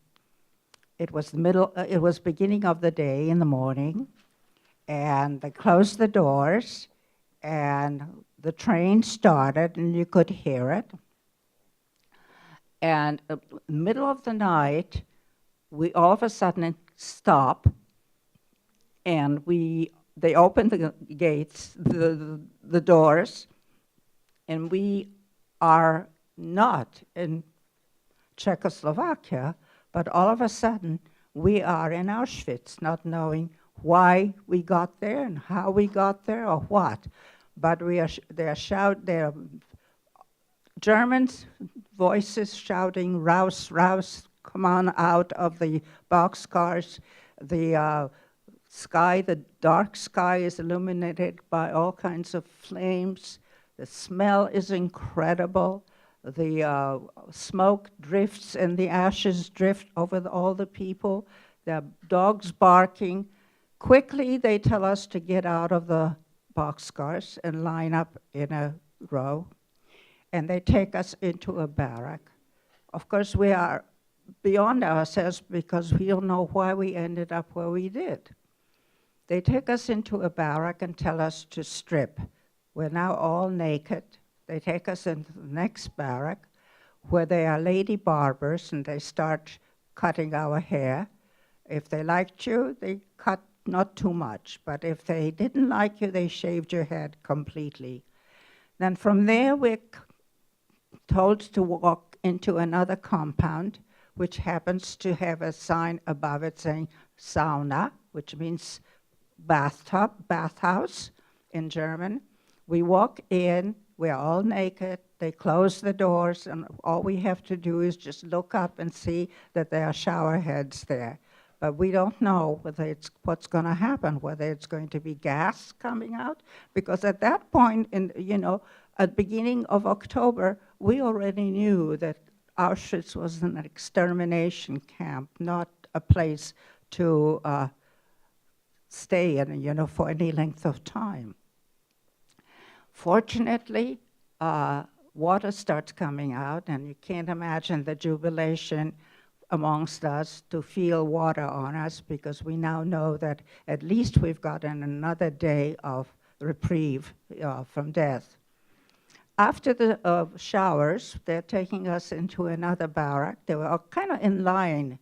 It was beginning of the day in the morning, and they closed the doors, and the train started, and you could hear it. And in the middle of the night, we all of a sudden stop, and they opened the gates, the doors, and we are not in Czechoslovakia, but all of a sudden we are in Auschwitz, not knowing why we got there and how we got there or what. But there are Germans voices shouting, "Raus, raus, come on out of the boxcars." The sky, the dark sky is illuminated by all kinds of flames. The smell is incredible. the smoke drifts and the ashes drift over all the people. There are dogs barking. Quickly, they tell us to get out of the boxcars and line up in a row. And they take us into a barrack. Of course, we are beyond ourselves because we don't know why we ended up where we did. They take us into a barrack and tell us to strip. We're now all naked. They take us into the next barrack where they are lady barbers and they start cutting our hair. If they liked you, they cut not too much, but if they didn't like you, they shaved your head completely. Then from there, we're told to walk into another compound, which happens to have a sign above it saying sauna, which means bathtub, bathhouse in German. We walk in, we're all naked, they close the doors, and all we have to do is just look up and see that there are shower heads there. But we don't know whether it's what's going to happen, whether it's going to be gas coming out, because at that point, at the beginning of October, we already knew that Auschwitz was an extermination camp, not a place to stay in, for any length of time. Fortunately, water starts coming out, and you can't imagine the jubilation amongst us to feel water on us, because we now know that at least we've gotten another day of reprieve from death. After the showers, they're taking us into another barrack. They were kind of in line.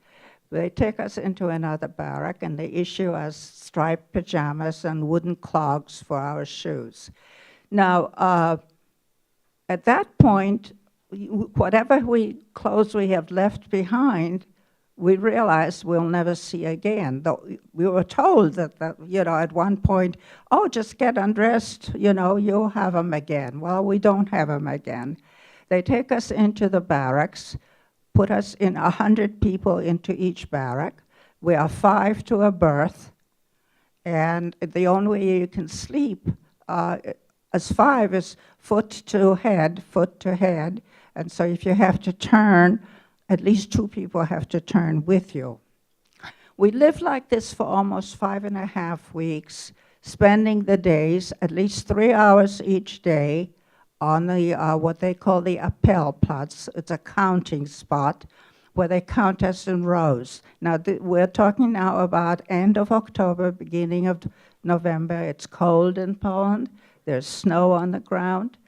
They take us into another barrack, and they issue us striped pajamas and wooden clogs for our shoes. Now, at that point, whatever clothes we have left behind, we realize we'll never see again. Though we were told that at one point, oh, just get undressed, you'll have them again. Well, we don't have them again. They take us into the barracks, put us in 100 people into each barrack. We are 5 to a berth, and the only way you can sleep as 5 is foot to head, and so if you have to turn, at least 2 people have to turn with you. We lived like this for almost 5.5 weeks, spending the days, at least 3 hours each day, on the what they call the Appellplatz. It's a counting spot where they count us in rows. Now, we're talking now about end of October, beginning of November. It's cold in Poland. There's snow on the ground.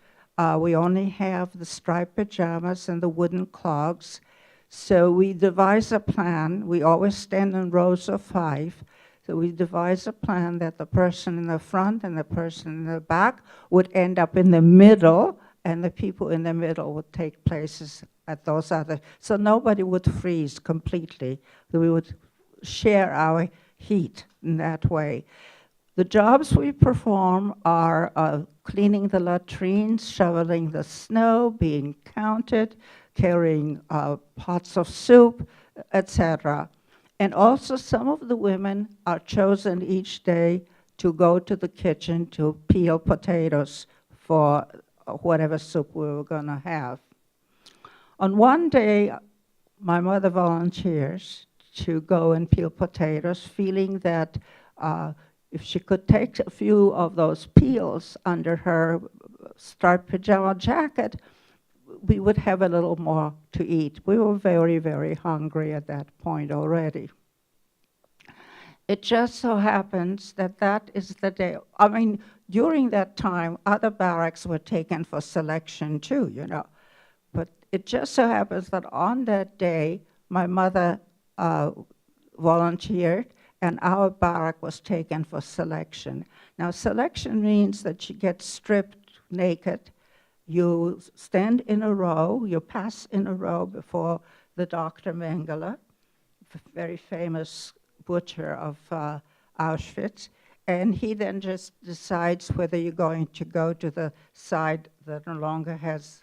We only have the striped pajamas and the wooden clogs. So we devise a plan. We always stand in rows of 5. So we devise a plan that the person in the front and the person in the back would end up in the middle, and the people in the middle would take places at those other. So nobody would freeze completely. We would share our heat in that way. The jobs we perform are cleaning the latrines, shoveling the snow, being counted, carrying pots of soup, etc. And also some of the women are chosen each day to go to the kitchen to peel potatoes for whatever soup we were going to have. On one day, my mother volunteers to go and peel potatoes, feeling that if she could take a few of those peels under her striped pajama jacket, we would have a little more to eat. We were very, very hungry at that point already. It just so happens that that is the day. I mean, during that time, other barracks were taken for selection too, But it just so happens that on that day, my mother volunteered, and our barrack was taken for selection. Now, selection means that you get stripped naked. You stand in a row, you pass in a row before the Dr. Mengele, very famous butcher of Auschwitz, and he then just decides whether you're going to go to the side that no longer has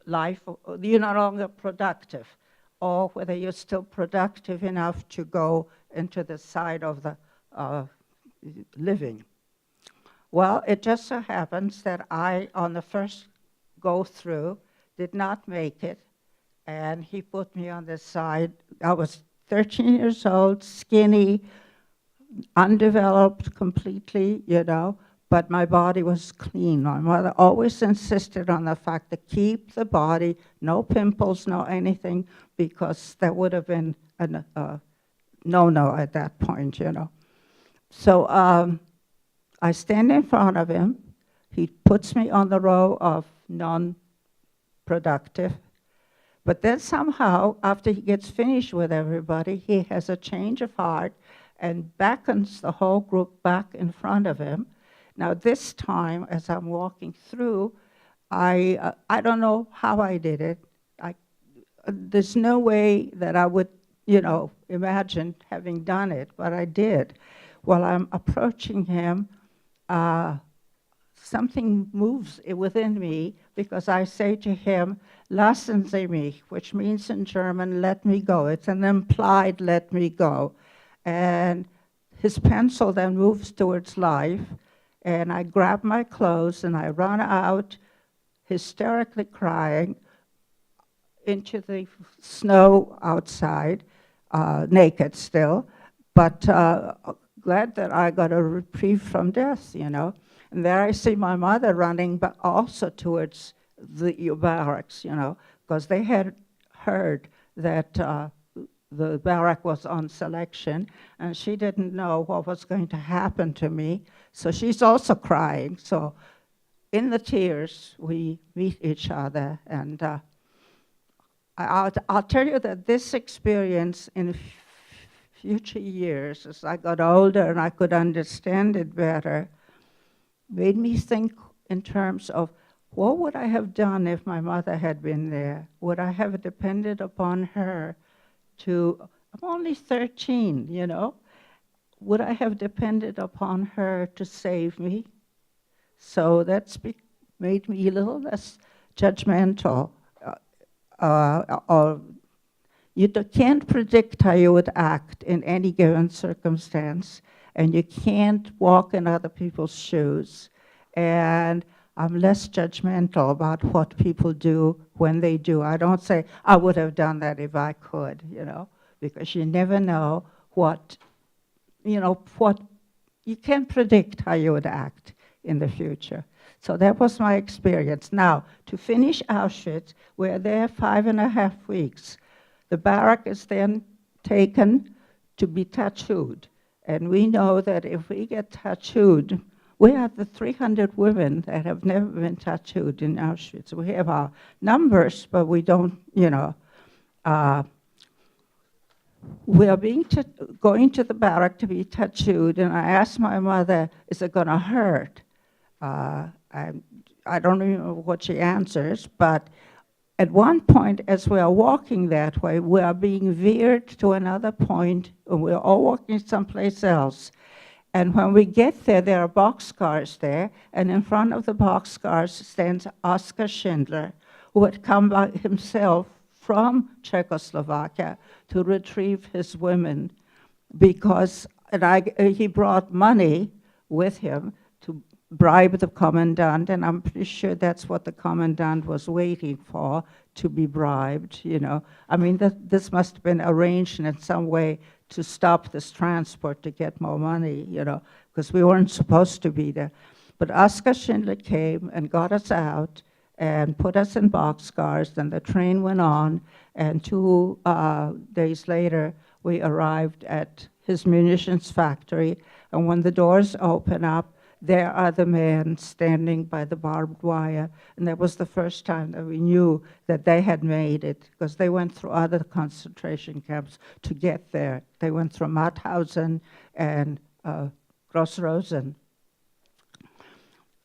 life, or you're no longer productive, or whether you're still productive enough to go into the side of the living. Well, it just so happens that I, on the first go through, did not make it, and he put me on the side. I was 13 years old, skinny, undeveloped completely, but my body was clean. My mother always insisted on the fact to keep the body, no pimples, no anything, because that would have been a no-no at that point, So I stand in front of him. He puts me on the row of non-productive. But then somehow, after he gets finished with everybody, he has a change of heart and beckons the whole group back in front of him. Now this time, as I'm walking through, I don't know how I did it. There's no way that I would, imagine having done it, but I did. While I'm approaching him, something moves within me, because I say to him, lassen Sie mich, which means in German, let me go. It's an implied let me go. And his pencil then moves towards life, and I grab my clothes and I run out, hysterically crying, into the snow outside, naked still, but glad that I got a reprieve from death, And there I see my mother running, but also towards the barracks, because they had heard that the barrack was on selection, and she didn't know what was going to happen to me. So she's also crying. So in the tears, we meet each other. And I'll tell you that this experience in future years, as I got older and I could understand it better, made me think in terms of what would I have done if my mother had been there? Would I have depended upon her to, I'm only 13, Would I have depended upon her to save me? So that's made me a little less judgmental. Or you can't predict how you would act in any given circumstance, and you can't walk in other people's shoes. And I'm less judgmental about what people do when they do. I don't say, I would have done that if I could, because you never know what you can't predict how you would act in the future. So that was my experience. Now, to finish Auschwitz, we're there 5.5 weeks. The barrack is then taken to be tattooed. And we know that if we get tattooed, we have the 300 women that have never been tattooed in Auschwitz. We have our numbers, but we don't, we are going to the barrack to be tattooed, and I asked my mother, is it going to hurt? I don't even know what she answers, but at one point, as we are walking that way, we are being veered to another point, and we're all walking someplace else. And when we get there, there are boxcars there, and in front of the boxcars stands Oskar Schindler, who had come by himself from Czechoslovakia to retrieve his women, because he brought money with him to bribe the commandant, and I'm pretty sure that's what the commandant was waiting for, to be bribed, I mean, this must have been arranged in some way to stop this transport to get more money, because we weren't supposed to be there. But Oskar Schindler came and got us out and put us in boxcars, and the train went on, and 2 days later, we arrived at his munitions factory, and when the doors open up, there are the men standing by the barbed wire, and that was the first time that we knew that they had made it, because they went through other concentration camps to get there. They went through Mauthausen and Gross-Rosen.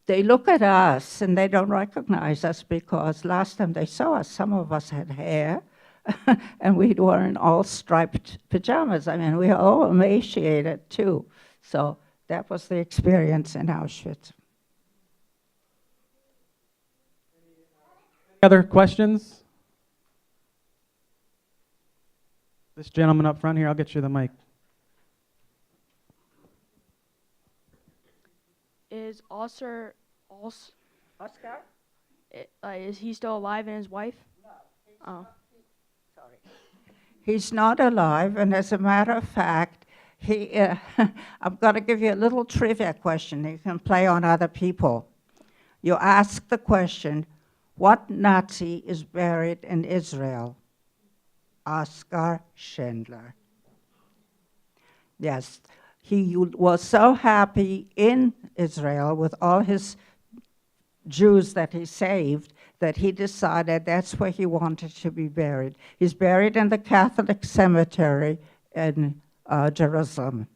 They look at us and they don't recognize us, because last time they saw us, some of us had hair, and we'd worn all striped pajamas. I mean, we were all emaciated too. So that was the experience in Auschwitz. Other questions? This gentleman up front here, I'll get you the mic. Is Oscar Is he still alive and his wife? Oh. He's not alive, and as a matter of fact, I'm going to give you a little trivia question you can play on other people. You ask the question, what Nazi is buried in Israel? Oskar Schindler. Yes, he was so happy in Israel with all his Jews that he saved that he decided that's where he wanted to be buried. He's buried in the Catholic cemetery in Jerusalem.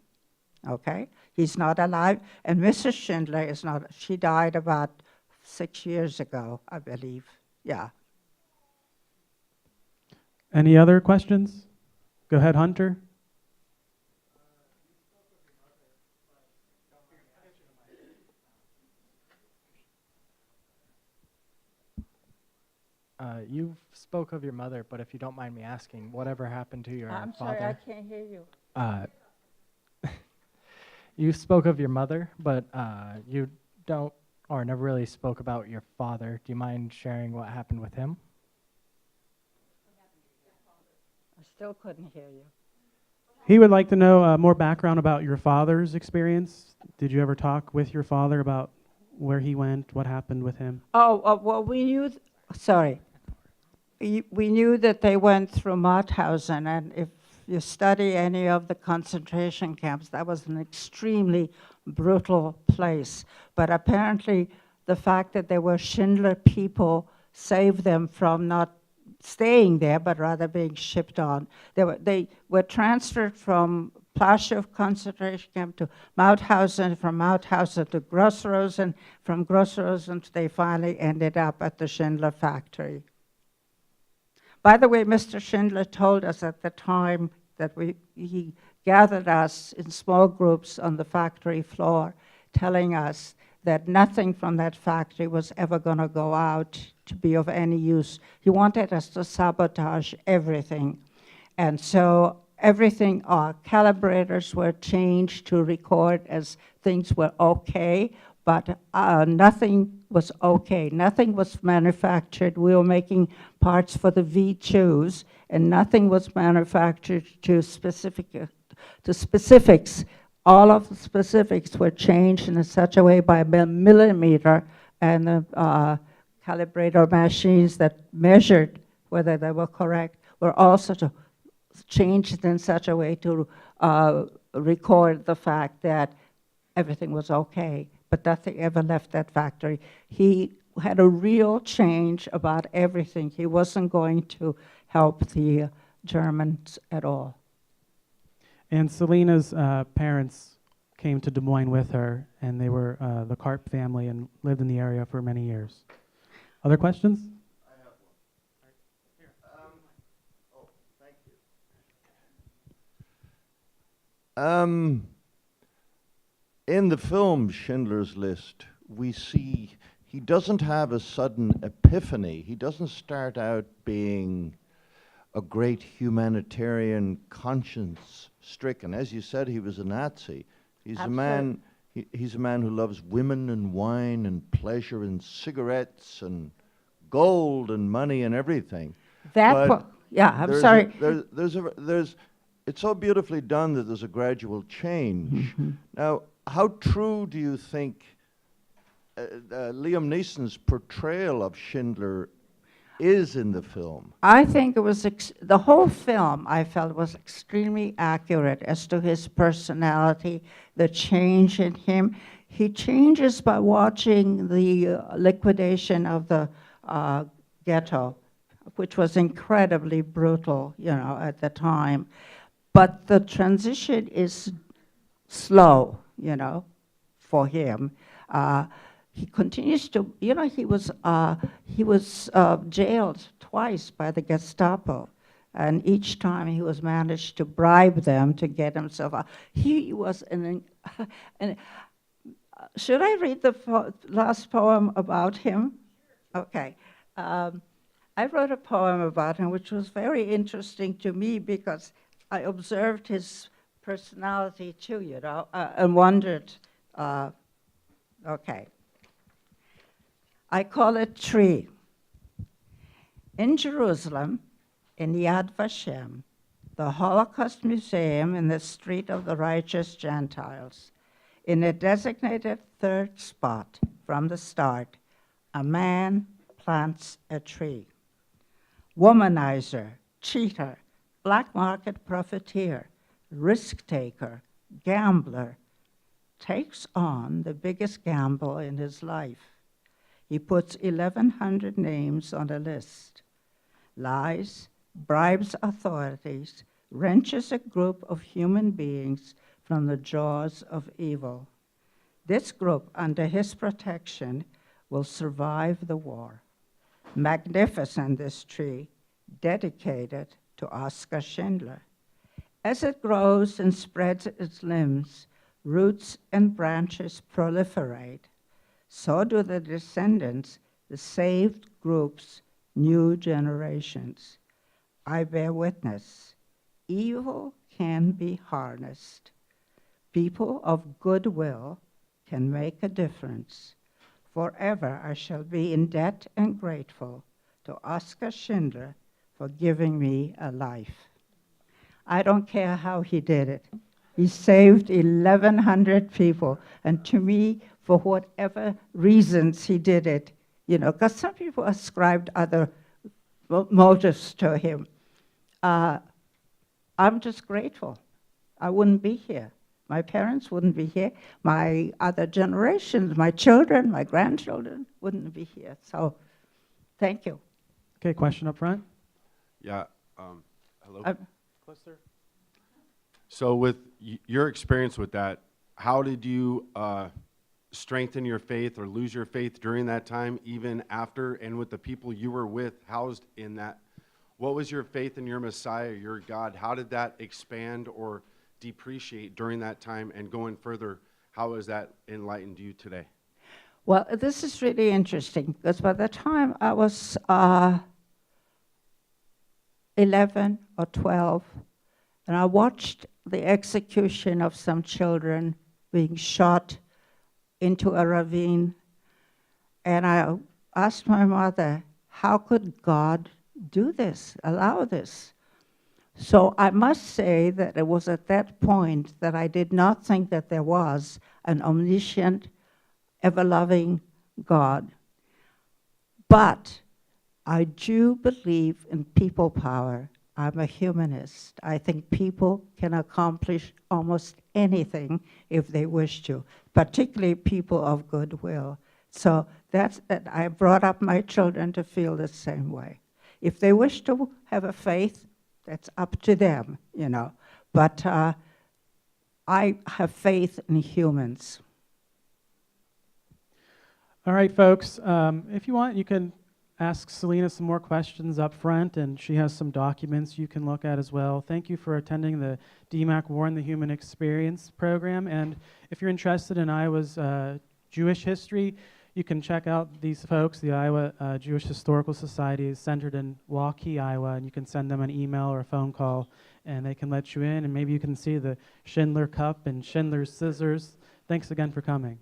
Okay? He's not alive. And Mrs. Schindler is not, she died about 6 years ago, I believe. Yeah. Any other questions? Go ahead, Hunter. You spoke of your mother, but if you don't mind me asking, whatever happened to your father? I'm sorry, I can't hear you. You spoke of your mother, but you don't, or never really spoke about your father. Do you mind sharing what happened with him? I still couldn't hear you. He would like to know more background about your father's experience. Did you ever talk with your father about where he went, what happened with him? Well, we knew, we knew that they went through Mauthausen, and if you study any of the concentration camps, that was an extremely brutal place. But apparently, the fact that there were Schindler people saved them from not staying there, but rather being shipped on. They were transferred from Plaszow concentration camp to Mauthausen, from Mauthausen to Gross-Rosen, from Gross-Rosen they finally ended up at the Schindler factory. By the way, Mr. Schindler told us at the time that he gathered us in small groups on the factory floor, telling us that nothing from that factory was ever going to go out to be of any use. He wanted us to sabotage everything. And so everything, our calibrators were changed to record as things were okay, but nothing was okay. Nothing was manufactured. We were making parts for the V2s, and nothing was manufactured to specifics. All of the specifics were changed in such a way by a millimeter, and the calibrator machines that measured whether they were correct were also changed in such a way to record the fact that everything was okay, but nothing ever left that factory. He had a real change about everything. He wasn't going to help the Germans at all. And Celina's parents came to Des Moines with her, and they were the Karp family and lived in the area for many years. Other questions? I have one. Here. Oh, thank you. In the film Schindler's List, we see he doesn't have a sudden epiphany. He doesn't start out being a great humanitarian, conscience-stricken. As you said, he was a Nazi. He's a man. He's a man who loves women and wine and pleasure and cigarettes and gold and money and everything. I'm sorry. It's so beautifully done that there's a gradual change. Now, how true do you think Liam Neeson's portrayal of Schindler is in the film? I think it was, the whole film I felt was extremely accurate as to his personality, the change in him. He changes by watching the liquidation of the ghetto, which was incredibly brutal, at the time. But the transition is slow, for him. He continues to, he was jailed twice by the Gestapo, and each time he was managed to bribe them to get himself out. He was should I read the last poem about him? Okay. I wrote a poem about him, which was very interesting to me because I observed his personality too, and wondered, okay. I call it tree. In Jerusalem, in Yad Vashem, the Holocaust Museum in the Street of the Righteous Gentiles, in a designated third spot from the start, a man plants a tree. Womanizer, cheater, black market profiteer, risk taker, gambler, takes on the biggest gamble in his life. He puts 1,100 names on a list, lies, bribes authorities, wrenches a group of human beings from the jaws of evil. This group, under his protection, will survive the war. Magnificent, this tree, dedicated to Oskar Schindler. As it grows and spreads its limbs, roots and branches proliferate. So do the descendants, the saved groups, new generations. I bear witness. Evil can be harnessed. People of goodwill can make a difference. Forever I shall be in debt and grateful to Oskar Schindler for giving me a life. I don't care how he did it. He saved 1,100 people, and to me, for whatever reasons he did it, you know, because some people ascribed other motives to him. I'm just grateful. I wouldn't be here. My parents wouldn't be here. My other generations, my children, my grandchildren wouldn't be here. So thank you. Okay, question up front. Yeah. Hello. Closer. So with your experience with that, how did you strengthen your faith or lose your faith during that time, even after, and with the people you were with housed in that? What was your faith in your Messiah, your God? How did that expand or depreciate during that time? And going further, how has that enlightened you today? Well, this is really interesting because by the time I was 11 or 12, and I watched the execution of some children being shot into a ravine, and I asked my mother, how could God do this, allow this? So I must say that it was at that point that I did not think that there was an omniscient, ever-loving God. But I do believe in people power. I'm a humanist. I think people can accomplish almost anything if they wish to, particularly people of goodwill. So I brought up my children to feel the same way. If they wish to have a faith, that's up to them, you know. But I have faith in humans. All right, folks. If you want, you can ask Celina some more questions up front, and she has some documents you can look at as well. Thank you for attending the DMACC War and the Human Experience program. And if you're interested in Iowa's Jewish history, you can check out these folks. The Iowa Jewish Historical Society is centered in Waukee, Iowa, and you can send them an email or a phone call, and they can let you in, and maybe you can see the Schindler Cup and Schindler's Scissors. Thanks again for coming.